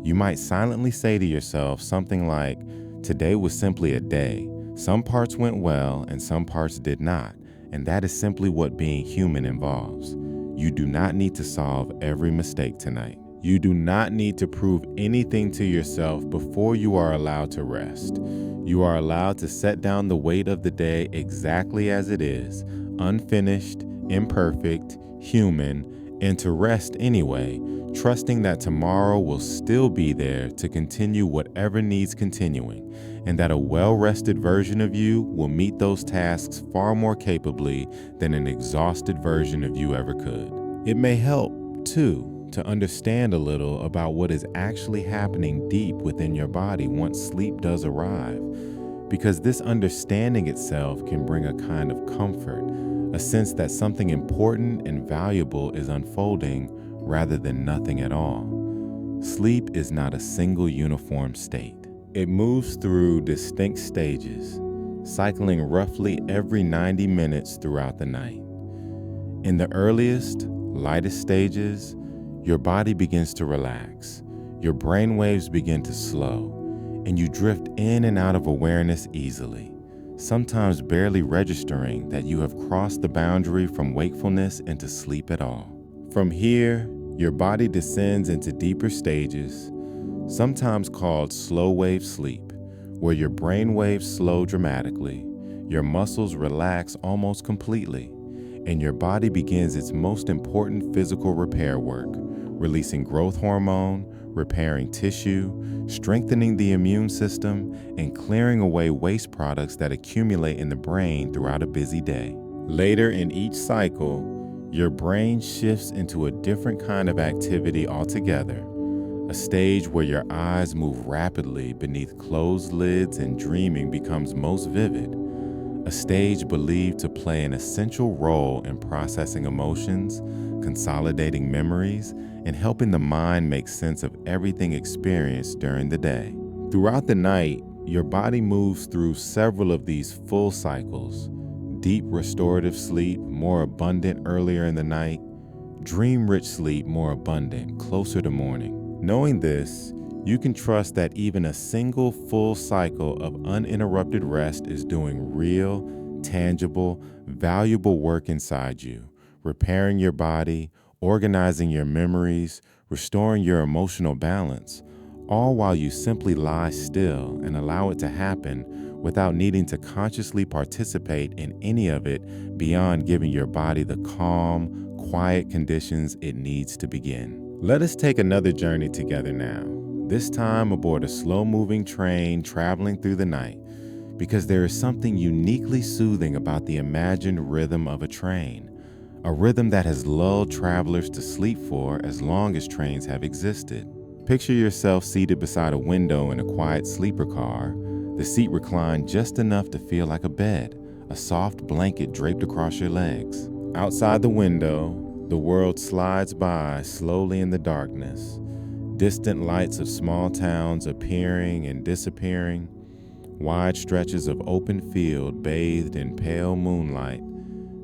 You might silently say to yourself something like, "Today was simply a day. Some parts went well and some parts did not, and that is simply what being human involves. You do not need to solve every mistake tonight. You do not need to prove anything to yourself before you are allowed to rest. You are allowed to set down the weight of the day exactly as it is, unfinished, imperfect, human, and to rest anyway, trusting that tomorrow will still be there to continue whatever needs continuing, and that a well-rested version of you will meet those tasks far more capably than an exhausted version of you ever could." It may help, too, to understand a little about what is actually happening deep within your body once sleep does arrive, because this understanding itself can bring a kind of comfort, a sense that something important and valuable is unfolding rather than nothing at all. Sleep is not a single uniform state. It moves through distinct stages, cycling roughly every 90 minutes throughout the night. In the earliest, lightest stages, your body begins to relax, your brain waves begin to slow, and you drift in and out of awareness easily, sometimes barely registering that you have crossed the boundary from wakefulness into sleep at all. From here, your body descends into deeper stages, sometimes called slow wave sleep, where your brain waves slow dramatically, your muscles relax almost completely, and your body begins its most important physical repair work, releasing growth hormone, repairing tissue, strengthening the immune system, and clearing away waste products that accumulate in the brain throughout a busy day. Later in each cycle, your brain shifts into a different kind of activity altogether, a stage where your eyes move rapidly beneath closed lids and dreaming becomes most vivid, a stage believed to play an essential role in processing emotions, consolidating memories, and helping the mind make sense of everything experienced during the day. Throughout the night, your body moves through several of these full cycles: deep restorative sleep, more abundant earlier in the night; dream-rich sleep, more abundant, closer to morning. Knowing this, you can trust that even a single full cycle of uninterrupted rest is doing real, tangible, valuable work inside you, repairing your body, organizing your memories, restoring your emotional balance, all while you simply lie still and allow it to happen without needing to consciously participate in any of it beyond giving your body the calm, quiet conditions it needs to begin. Let us take another journey together now, this time aboard a slow-moving train traveling through the night, because there is something uniquely soothing about the imagined rhythm of a train, a rhythm that has lulled travelers to sleep for as long as trains have existed. Picture yourself seated beside a window in a quiet sleeper car, the seat reclined just enough to feel like a bed, a soft blanket draped across your legs. Outside the window, the world slides by slowly in the darkness, distant lights of small towns appearing and disappearing, wide stretches of open field bathed in pale moonlight,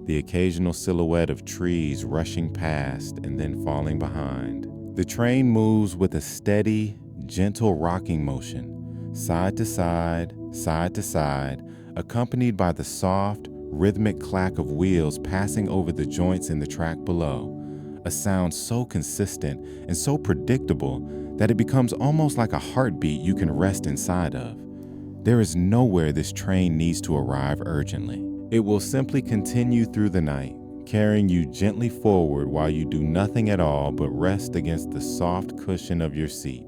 the occasional silhouette of trees rushing past and then falling behind. The train moves with a steady, gentle rocking motion, side to side, side to side, accompanied by the soft, rhythmic clack of wheels passing over the joints in the track below, a sound so consistent and so predictable that it becomes almost like a heartbeat you can rest inside of. There is nowhere this train needs to arrive urgently. It will simply continue through the night, carrying you gently forward while you do nothing at all but rest against the soft cushion of your seat,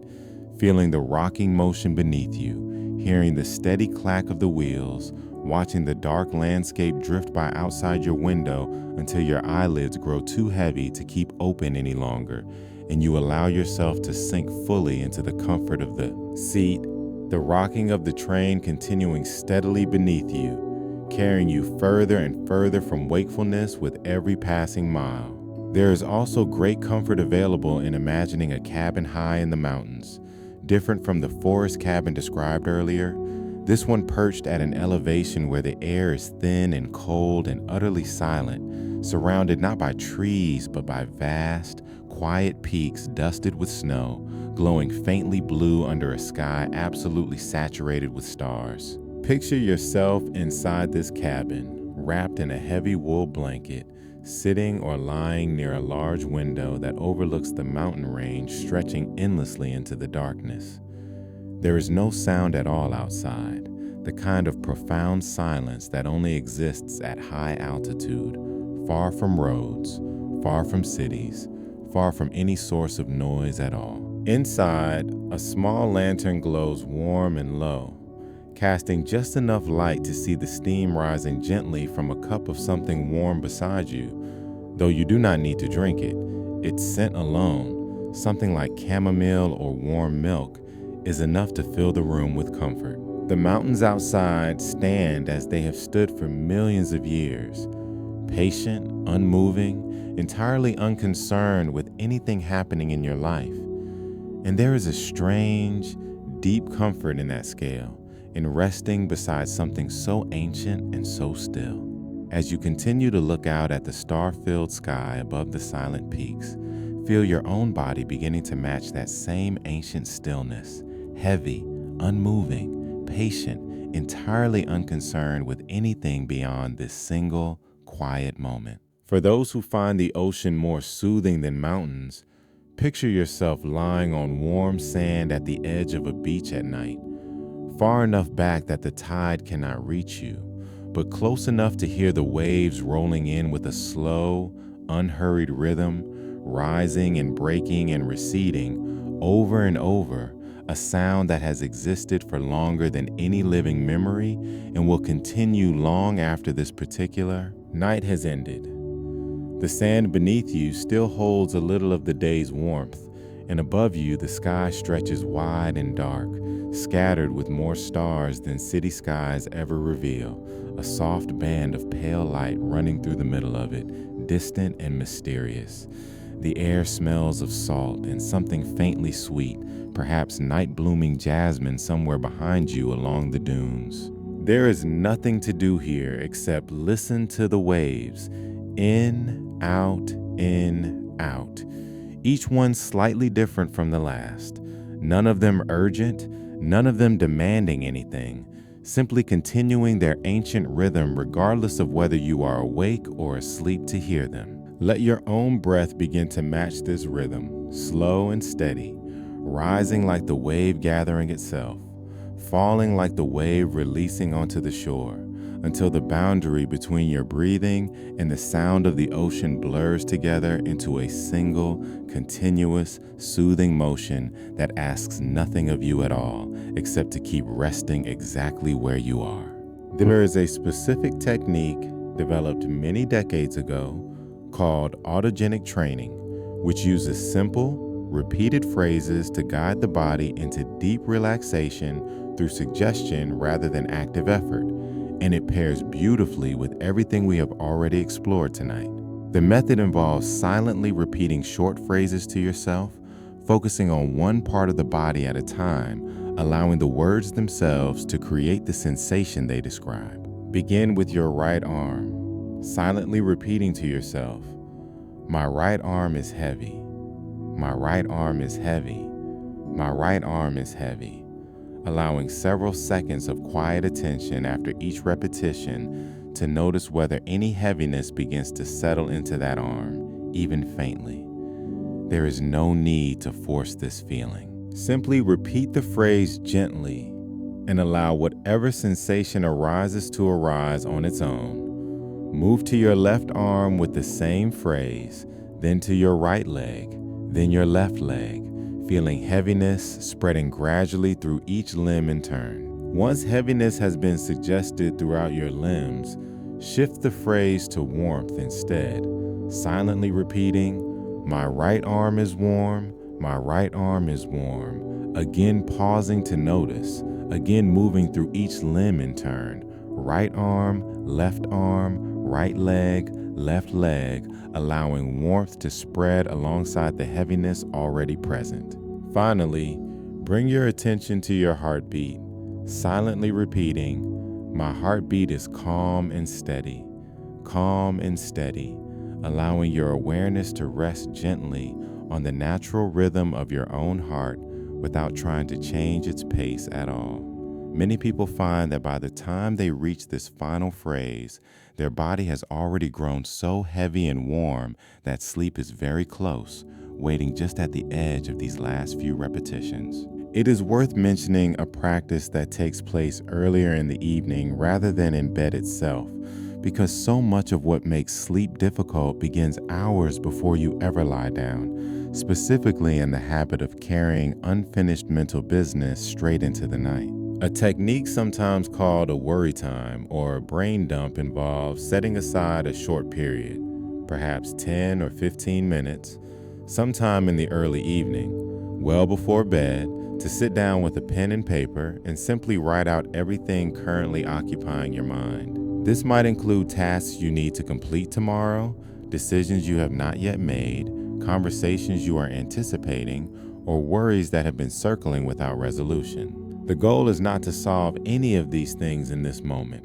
feeling the rocking motion beneath you, hearing the steady clack of the wheels, watching the dark landscape drift by outside your window until your eyelids grow too heavy to keep open any longer, and you allow yourself to sink fully into the comfort of the seat, the rocking of the train continuing steadily beneath you, carrying you further and further from wakefulness with every passing mile. There is also great comfort available in imagining a cabin high in the mountains. Different from the forest cabin described earlier, this one perched at an elevation where the air is thin and cold and utterly silent, surrounded not by trees but by vast, quiet peaks dusted with snow, glowing faintly blue under a sky absolutely saturated with stars. Picture yourself inside this cabin, wrapped in a heavy wool blanket, sitting or lying near a large window that overlooks the mountain range stretching endlessly into the darkness. There is no sound at all outside, the kind of profound silence that only exists at high altitude, far from roads, far from cities, far from any source of noise at all. Inside, a small lantern glows warm and low, casting just enough light to see the steam rising gently from a cup of something warm beside you, though you do not need to drink it. Its scent alone, something like chamomile or warm milk, is enough to fill the room with comfort. The mountains outside stand as they have stood for millions of years, patient, unmoving, entirely unconcerned with anything happening in your life. And there is a strange, deep comfort in that scale, in resting beside something so ancient and so still. As you continue to look out at the star-filled sky above the silent peaks, feel your own body beginning to match that same ancient stillness, heavy, unmoving, patient, entirely unconcerned with anything beyond this single, quiet moment. For those who find the ocean more soothing than mountains, picture yourself lying on warm sand at the edge of a beach at night, far enough back that the tide cannot reach you, but close enough to hear the waves rolling in with a slow, unhurried rhythm, rising and breaking and receding over and over, a sound that has existed for longer than any living memory and will continue long after this particular night has ended. The sand beneath you still holds a little of the day's warmth, and above you the sky stretches wide and dark, scattered with more stars than city skies ever reveal, a soft band of pale light running through the middle of it, distant and mysterious. The air smells of salt and something faintly sweet, perhaps night-blooming jasmine somewhere behind you along the dunes. There is nothing to do here except listen to the waves, in, out, each one slightly different from the last. None of them urgent, none of them demanding anything, simply continuing their ancient rhythm regardless of whether you are awake or asleep to hear them. Let your own breath begin to match this rhythm, slow and steady, rising like the wave gathering itself, falling like the wave releasing onto the shore, until the boundary between your breathing and the sound of the ocean blurs together into a single, continuous, soothing motion that asks nothing of you at all, except to keep resting exactly where you are. There is a specific technique developed many decades ago called autogenic training, which uses simple, repeated phrases to guide the body into deep relaxation through suggestion rather than active effort, and it pairs beautifully with everything we have already explored tonight. The method involves silently repeating short phrases to yourself, focusing on one part of the body at a time, allowing the words themselves to create the sensation they describe. Begin with your right arm, silently repeating to yourself, "My right arm is heavy. My right arm is heavy. My right arm is heavy," allowing several seconds of quiet attention after each repetition to notice whether any heaviness begins to settle into that arm, even faintly. There is no need to force this feeling. Simply repeat the phrase gently and allow whatever sensation arises to arise on its own. Move to your left arm with the same phrase, then to your right leg, then your left leg, feeling heaviness spreading gradually through each limb in turn. Once heaviness has been suggested throughout your limbs, shift the phrase to warmth instead, silently repeating, "My right arm is warm, my right arm is warm," again pausing to notice, again moving through each limb in turn, right arm, right leg, left leg, allowing warmth to spread alongside the heaviness already present. Finally, bring your attention to your heartbeat, silently repeating, "My heartbeat is calm and steady," allowing your awareness to rest gently on the natural rhythm of your own heart without trying to change its pace at all. Many people find that by the time they reach this final phrase, their body has already grown so heavy and warm that sleep is very close, waiting just at the edge of these last few repetitions. It is worth mentioning a practice that takes place earlier in the evening rather than in bed itself, because so much of what makes sleep difficult begins hours before you ever lie down, specifically in the habit of carrying unfinished mental business straight into the night. A technique sometimes called a worry time or a brain dump involves setting aside a short period, perhaps 10 or 15 minutes, sometime in the early evening, well before bed, to sit down with a pen and paper and simply write out everything currently occupying your mind. This might include tasks you need to complete tomorrow, decisions you have not yet made, conversations you are anticipating, or worries that have been circling without resolution. The goal is not to solve any of these things in this moment,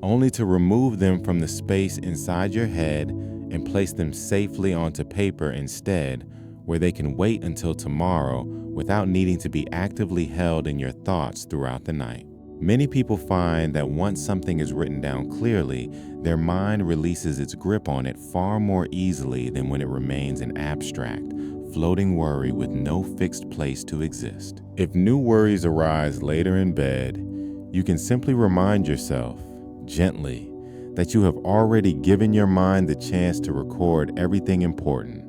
only to remove them from the space inside your head and place them safely onto paper instead, where they can wait until tomorrow without needing to be actively held in your thoughts throughout the night. Many people find that once something is written down clearly, their mind releases its grip on it far more easily than when it remains an abstract, floating worry with no fixed place to exist. If new worries arise later in bed, you can simply remind yourself, gently, that you have already given your mind the chance to record everything important,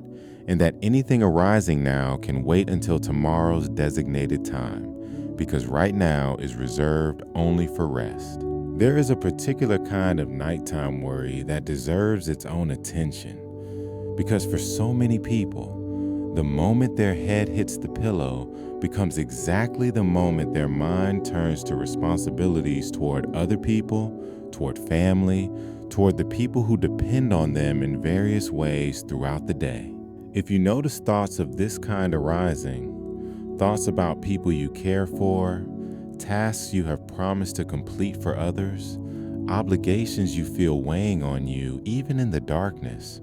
and that anything arising now can wait until tomorrow's designated time, because right now is reserved only for rest. There is a particular kind of nighttime worry that deserves its own attention, because for so many people, the moment their head hits the pillow becomes exactly the moment their mind turns to responsibilities toward other people, toward family, toward the people who depend on them in various ways throughout the day. If you notice thoughts of this kind arising, thoughts about people you care for, tasks you have promised to complete for others, obligations you feel weighing on you, even in the darkness,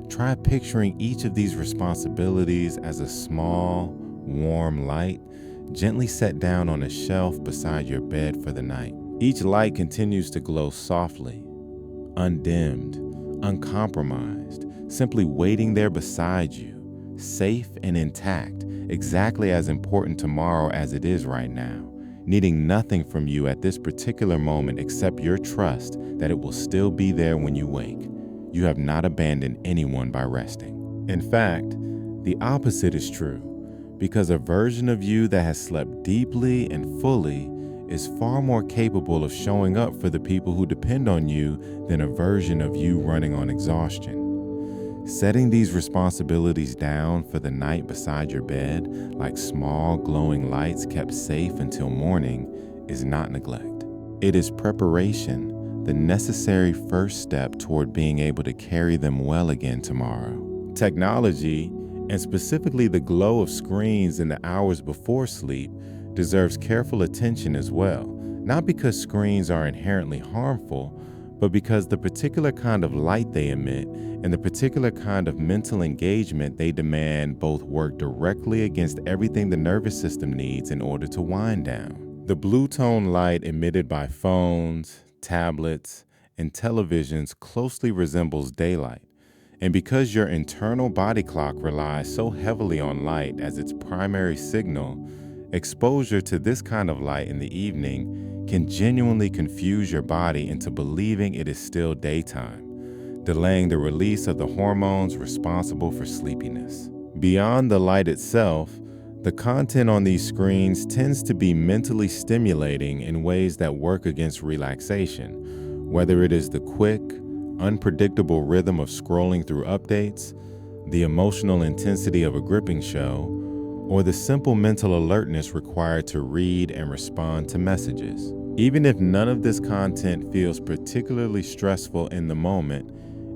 try picturing each of these responsibilities as a small, warm light, gently set down on a shelf beside your bed for the night. Each light continues to glow softly, undimmed, uncompromised, simply waiting there beside you, safe and intact, exactly as important tomorrow as it is right now, needing nothing from you at this particular moment except your trust that it will still be there when you wake. You have not abandoned anyone by resting. In fact, the opposite is true, because a version of you that has slept deeply and fully is far more capable of showing up for the people who depend on you than a version of you running on exhaustion. Setting these responsibilities down for the night beside your bed, like small glowing lights kept safe until morning, is not neglect. It is preparation, the necessary first step toward being able to carry them well again tomorrow. Technology, and specifically the glow of screens in the hours before sleep, deserves careful attention as well, not because screens are inherently harmful, but because the particular kind of light they emit and the particular kind of mental engagement they demand both work directly against everything the nervous system needs in order to wind down. The blue tone light emitted by phones, tablets, and televisions closely resembles daylight. And because your internal body clock relies so heavily on light as its primary signal, exposure to this kind of light in the evening can genuinely confuse your body into believing it is still daytime, delaying the release of the hormones responsible for sleepiness. Beyond the light itself, the content on these screens tends to be mentally stimulating in ways that work against relaxation, whether it is the quick, unpredictable rhythm of scrolling through updates, the emotional intensity of a gripping show, or the simple mental alertness required to read and respond to messages. Even if none of this content feels particularly stressful in the moment,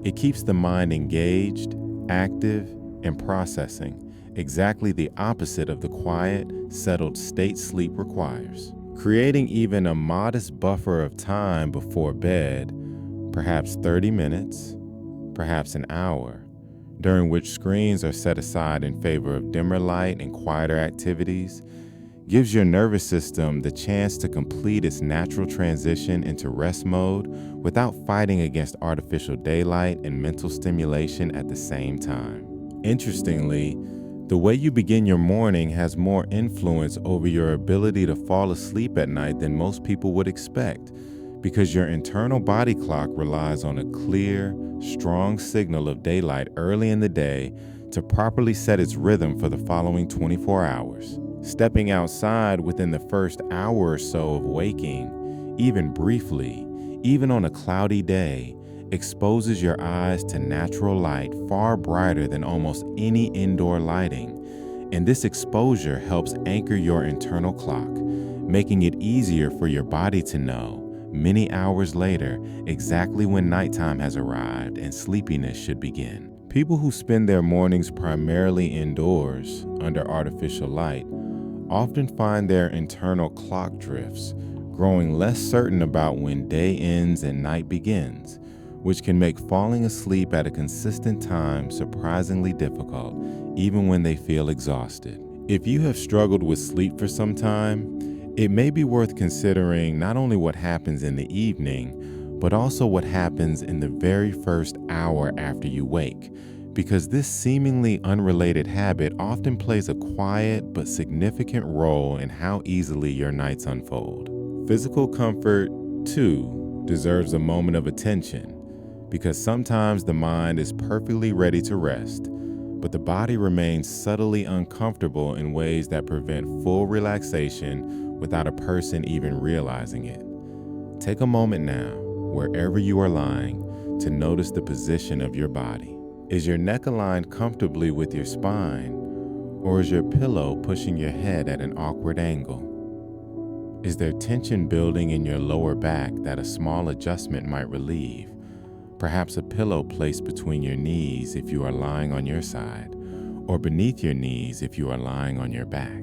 it keeps the mind engaged, active, and processing, exactly the opposite of the quiet, settled state sleep requires. Creating even a modest buffer of time before bed, perhaps 30 minutes, perhaps an hour, during which screens are set aside in favor of dimmer light and quieter activities, gives your nervous system the chance to complete its natural transition into rest mode without fighting against artificial daylight and mental stimulation at the same time. Interestingly, the way you begin your morning has more influence over your ability to fall asleep at night than most people would expect, because your internal body clock relies on a clear, strong signal of daylight early in the day to properly set its rhythm for the following 24 hours. Stepping outside within the first hour or so of waking, even briefly, even on a cloudy day, exposes your eyes to natural light far brighter than almost any indoor lighting. And this exposure helps anchor your internal clock, making it easier for your body to know, many hours later, exactly when nighttime has arrived and sleepiness should begin. People who spend their mornings primarily indoors, under artificial light, often find their internal clock drifts, growing less certain about when day ends and night begins, which can make falling asleep at a consistent time surprisingly difficult, even when they feel exhausted. If you have struggled with sleep for some time, it may be worth considering not only what happens in the evening, but also what happens in the very first hour after you wake, because this seemingly unrelated habit often plays a quiet but significant role in how easily your nights unfold. Physical comfort, too, deserves a moment of attention, because sometimes the mind is perfectly ready to rest, but the body remains subtly uncomfortable in ways that prevent full relaxation without a person even realizing it. Take a moment now, wherever you are lying, to notice the position of your body. Is your neck aligned comfortably with your spine, or is your pillow pushing your head at an awkward angle? Is there tension building in your lower back that a small adjustment might relieve? Perhaps a pillow placed between your knees if you are lying on your side, or beneath your knees if you are lying on your back.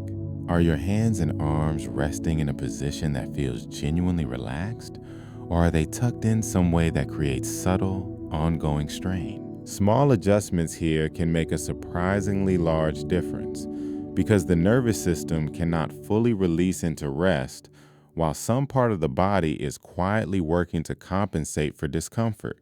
Are your hands and arms resting in a position that feels genuinely relaxed, or are they tucked in some way that creates subtle, ongoing strain? Small adjustments here can make a surprisingly large difference, because the nervous system cannot fully release into rest while some part of the body is quietly working to compensate for discomfort,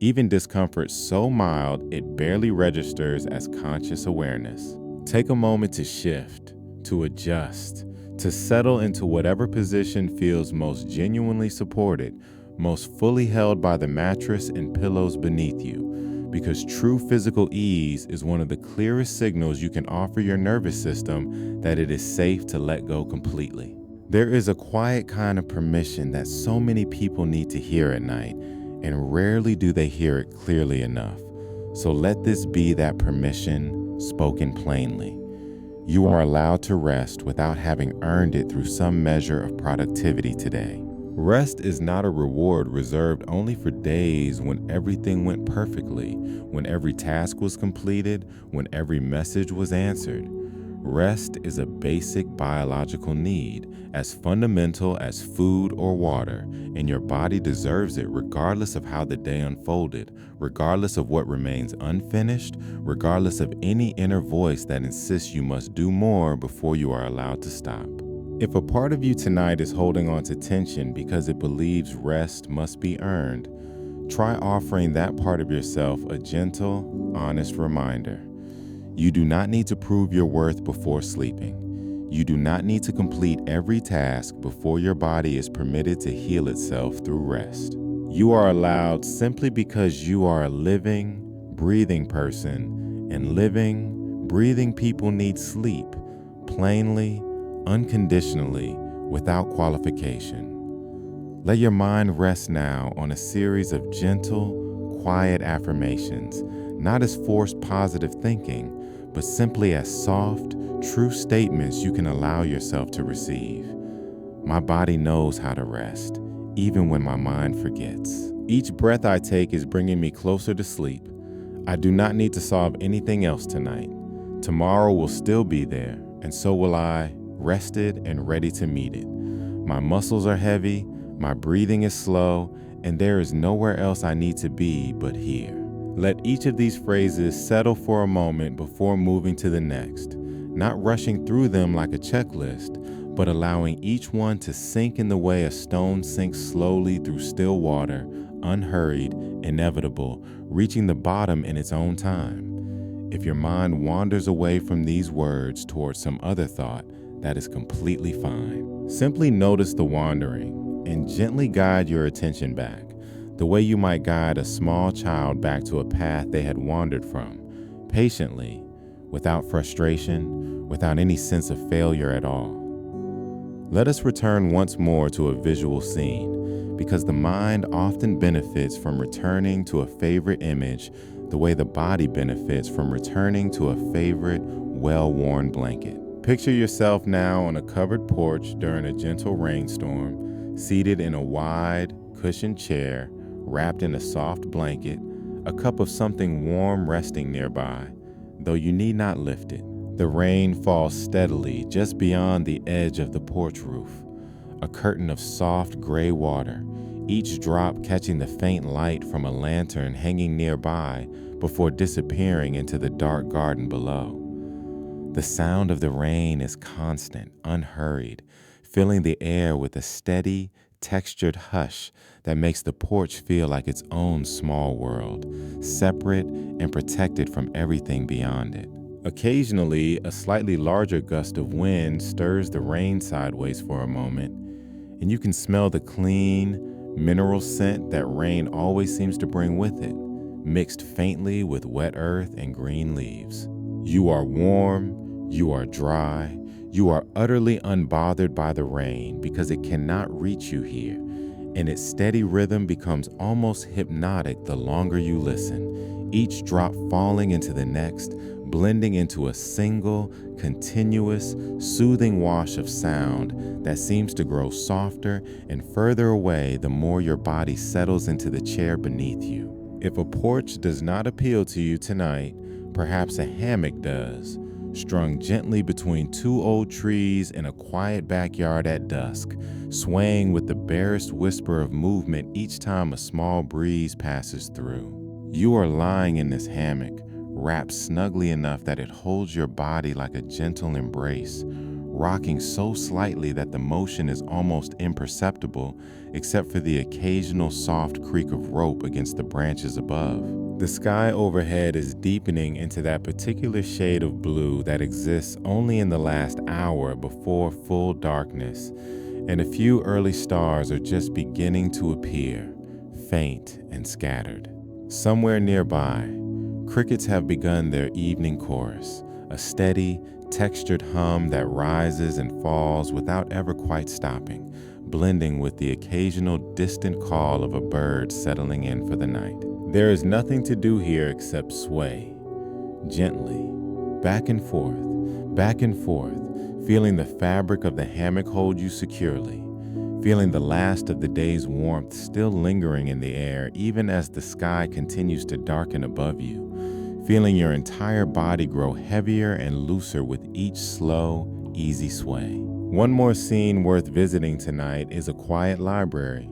even discomfort so mild it barely registers as conscious awareness. Take a moment to shift, to adjust, to settle into whatever position feels most genuinely supported, most fully held by the mattress and pillows beneath you, because true physical ease is one of the clearest signals you can offer your nervous system that it is safe to let go completely. There is a quiet kind of permission that so many people need to hear at night, and rarely do they hear it clearly enough. So let this be that permission spoken plainly. You are allowed to rest without having earned it through some measure of productivity today. Rest is not a reward reserved only for days when everything went perfectly, when every task was completed, when every message was answered. Rest is a basic biological need, as fundamental as food or water, and your body deserves it regardless of how the day unfolded, regardless of what remains unfinished, regardless of any inner voice that insists you must do more before you are allowed to stop. If a part of you tonight is holding on to tension because it believes rest must be earned, try offering that part of yourself a gentle, honest reminder. You do not need to prove your worth before sleeping. You do not need to complete every task before your body is permitted to heal itself through rest. You are allowed simply because you are a living, breathing person, and living, breathing people need sleep, plainly, unconditionally, without qualification. Let your mind rest now on a series of gentle, quiet affirmations, not as forced positive thinking, but simply as soft, true statements you can allow yourself to receive. My body knows how to rest, even when my mind forgets. Each breath I take is bringing me closer to sleep. I do not need to solve anything else tonight. Tomorrow will still be there, and so will I, rested and ready to meet it. My muscles are heavy, my breathing is slow, and there is nowhere else I need to be but here. Let each of these phrases settle for a moment before moving to the next, not rushing through them like a checklist, but allowing each one to sink in the way a stone sinks slowly through still water, unhurried, inevitable, reaching the bottom in its own time. If your mind wanders away from these words towards some other thought, that is completely fine. Simply notice the wandering and gently guide your attention back, the way you might guide a small child back to a path they had wandered from, patiently, without frustration, without any sense of failure at all. Let us return once more to a visual scene, because the mind often benefits from returning to a favorite image the way the body benefits from returning to a favorite, well-worn blanket. Picture yourself now on a covered porch during a gentle rainstorm, seated in a wide, cushioned chair, wrapped in a soft blanket, a cup of something warm resting nearby, though you need not lift it. The rain falls steadily just beyond the edge of the porch roof, a curtain of soft gray water, each drop catching the faint light from a lantern hanging nearby before disappearing into the dark garden below. The sound of the rain is constant, unhurried, filling the air with a steady, textured hush that makes the porch feel like its own small world, separate and protected from everything beyond it. Occasionally, a slightly larger gust of wind stirs the rain sideways for a moment, and you can smell the clean, mineral scent that rain always seems to bring with it, mixed faintly with wet earth and green leaves. You are warm, you are dry, you are utterly unbothered by the rain because it cannot reach you here, and its steady rhythm becomes almost hypnotic the longer you listen, each drop falling into the next, blending into a single, continuous, soothing wash of sound that seems to grow softer and further away the more your body settles into the chair beneath you. If a porch does not appeal to you tonight, perhaps a hammock does, strung gently between two old trees in a quiet backyard at dusk, swaying with the barest whisper of movement each time a small breeze passes through. You are lying in this hammock, wrapped snugly enough that it holds your body like a gentle embrace, rocking so slightly that the motion is almost imperceptible except for the occasional soft creak of rope against the branches above. The sky overhead is deepening into that particular shade of blue that exists only in the last hour before full darkness, and a few early stars are just beginning to appear, faint and scattered. Somewhere nearby, crickets have begun their evening chorus, a steady, textured hum that rises and falls without ever quite stopping, blending with the occasional distant call of a bird settling in for the night. There is nothing to do here except sway, gently, back and forth, feeling the fabric of the hammock hold you securely, feeling the last of the day's warmth still lingering in the air even as the sky continues to darken above you, feeling your entire body grow heavier and looser with each slow, easy sway. One more scene worth visiting tonight is a quiet library,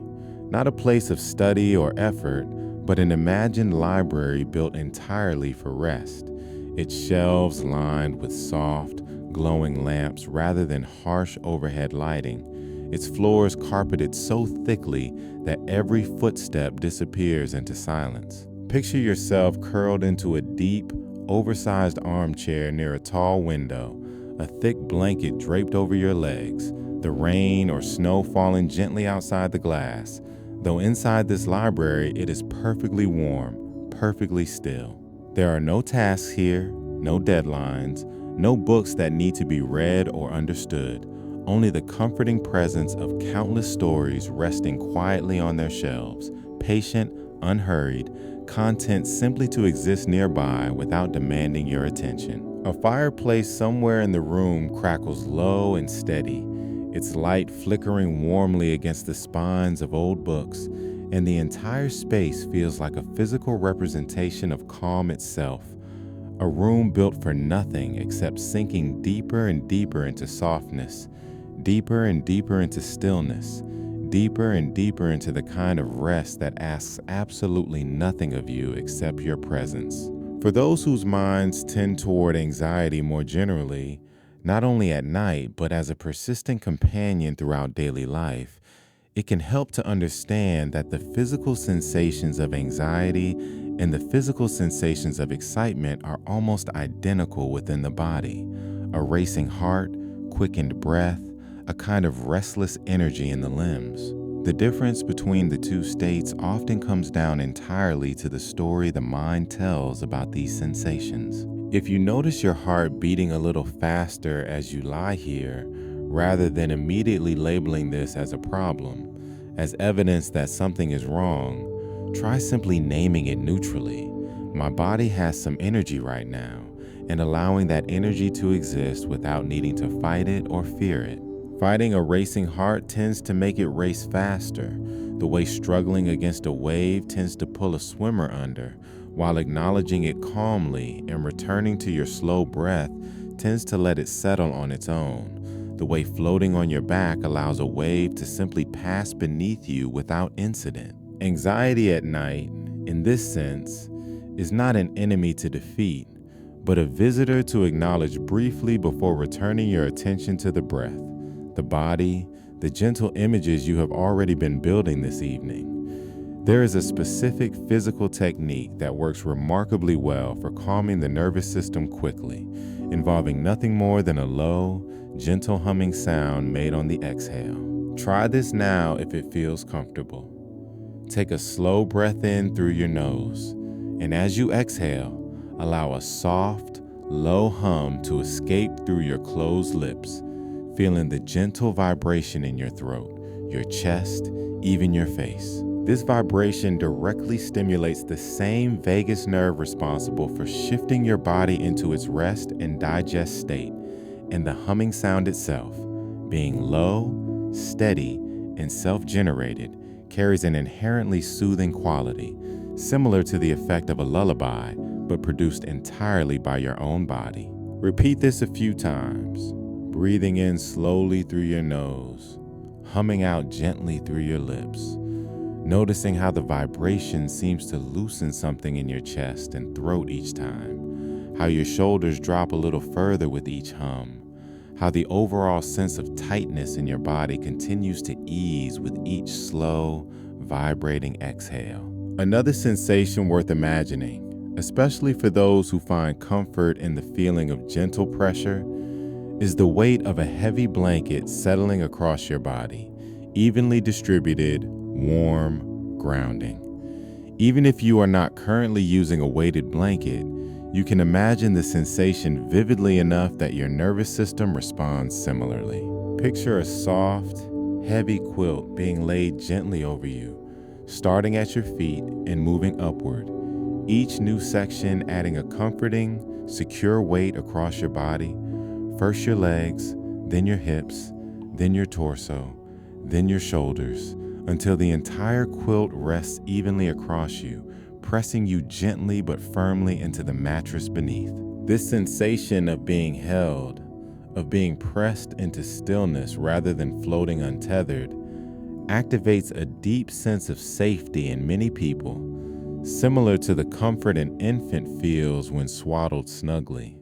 not a place of study or effort, but an imagined library built entirely for rest, its shelves lined with soft, glowing lamps rather than harsh overhead lighting, its floors carpeted so thickly that every footstep disappears into silence. Picture yourself curled into a deep, oversized armchair near a tall window, a thick blanket draped over your legs, the rain or snow falling gently outside the glass, though inside this library it is perfectly warm, perfectly still. There are no tasks here, no deadlines, no books that need to be read or understood, only the comforting presence of countless stories resting quietly on their shelves, patient, unhurried, content simply to exist nearby without demanding your attention. A fireplace somewhere in the room crackles low and steady, its light flickering warmly against the spines of old books, and the entire space feels like a physical representation of calm itself. A room built for nothing except sinking deeper and deeper into softness, deeper and deeper into stillness, deeper and deeper into the kind of rest that asks absolutely nothing of you except your presence. For those whose minds tend toward anxiety more generally, not only at night, but as a persistent companion throughout daily life, it can help to understand that the physical sensations of anxiety and the physical sensations of excitement are almost identical within the body. A racing heart, quickened breath, a kind of restless energy in the limbs. The difference between the two states often comes down entirely to the story the mind tells about these sensations. If you notice your heart beating a little faster as you lie here, rather than immediately labeling this as a problem, as evidence that something is wrong, try simply naming it neutrally. My body has some energy right now, and allowing that energy to exist without needing to fight it or fear it. Fighting a racing heart tends to make it race faster, the way struggling against a wave tends to pull a swimmer under, while acknowledging it calmly and returning to your slow breath tends to let it settle on its own, the way floating on your back allows a wave to simply pass beneath you without incident. Anxiety at night, in this sense, is not an enemy to defeat, but a visitor to acknowledge briefly before returning your attention to the breath, the body, the gentle images you have already been building this evening. There is a specific physical technique that works remarkably well for calming the nervous system quickly, involving nothing more than a low, gentle humming sound made on the exhale. Try this now if it feels comfortable. Take a slow breath in through your nose, and as you exhale, allow a soft, low hum to escape through your closed lips, feeling the gentle vibration in your throat, your chest, even your face. This vibration directly stimulates the same vagus nerve responsible for shifting your body into its rest and digest state, and the humming sound itself, being low, steady, and self-generated, carries an inherently soothing quality, similar to the effect of a lullaby, but produced entirely by your own body. Repeat this a few times, breathing in slowly through your nose, humming out gently through your lips, noticing how the vibration seems to loosen something in your chest and throat each time, how your shoulders drop a little further with each hum, how the overall sense of tightness in your body continues to ease with each slow, vibrating exhale. Another sensation worth imagining, especially for those who find comfort in the feeling of gentle pressure, is the weight of a heavy blanket settling across your body, evenly distributed, warm, grounding. Even if you are not currently using a weighted blanket, you can imagine the sensation vividly enough that your nervous system responds similarly. Picture a soft, heavy quilt being laid gently over you, starting at your feet and moving upward, each new section adding a comforting, secure weight across your body. First your legs, then your hips, then your torso, then your shoulders, until the entire quilt rests evenly across you, pressing you gently but firmly into the mattress beneath. This sensation of being held, of being pressed into stillness rather than floating untethered, activates a deep sense of safety in many people, similar to the comfort an infant feels when swaddled snugly.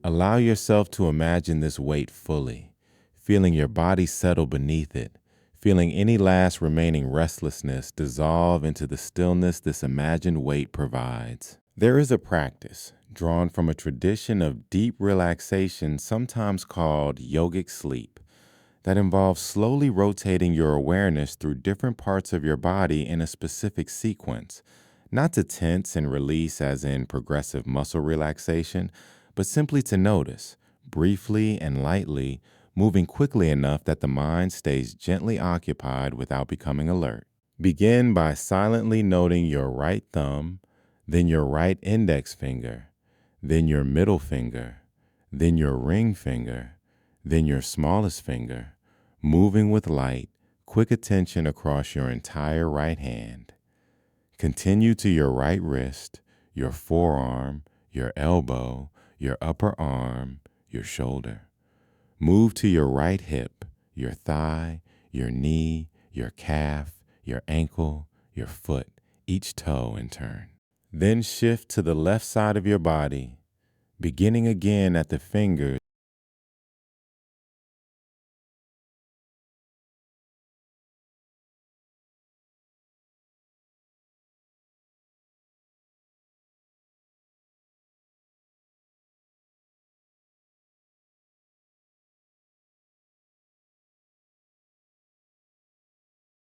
Allow yourself to imagine this weight fully, feeling your body settle beneath it, feeling any last remaining restlessness dissolve into the stillness this imagined weight provides. There is a practice drawn from a tradition of deep relaxation, sometimes called yogic sleep, that involves slowly rotating your awareness through different parts of your body in a specific sequence, not to tense and release as in progressive muscle relaxation, but simply to notice, briefly and lightly, moving quickly enough that the mind stays gently occupied without becoming alert. Begin by silently noting your right thumb, then your right index finger, then your middle finger, then your ring finger, then your smallest finger, moving with light, quick attention across your entire right hand. Continue to your right wrist, your forearm, your elbow, your upper arm, your shoulder. Move to your right hip, your thigh, your knee, your calf, your ankle, your foot, each toe in turn. Then shift to the left side of your body, beginning again at the fingers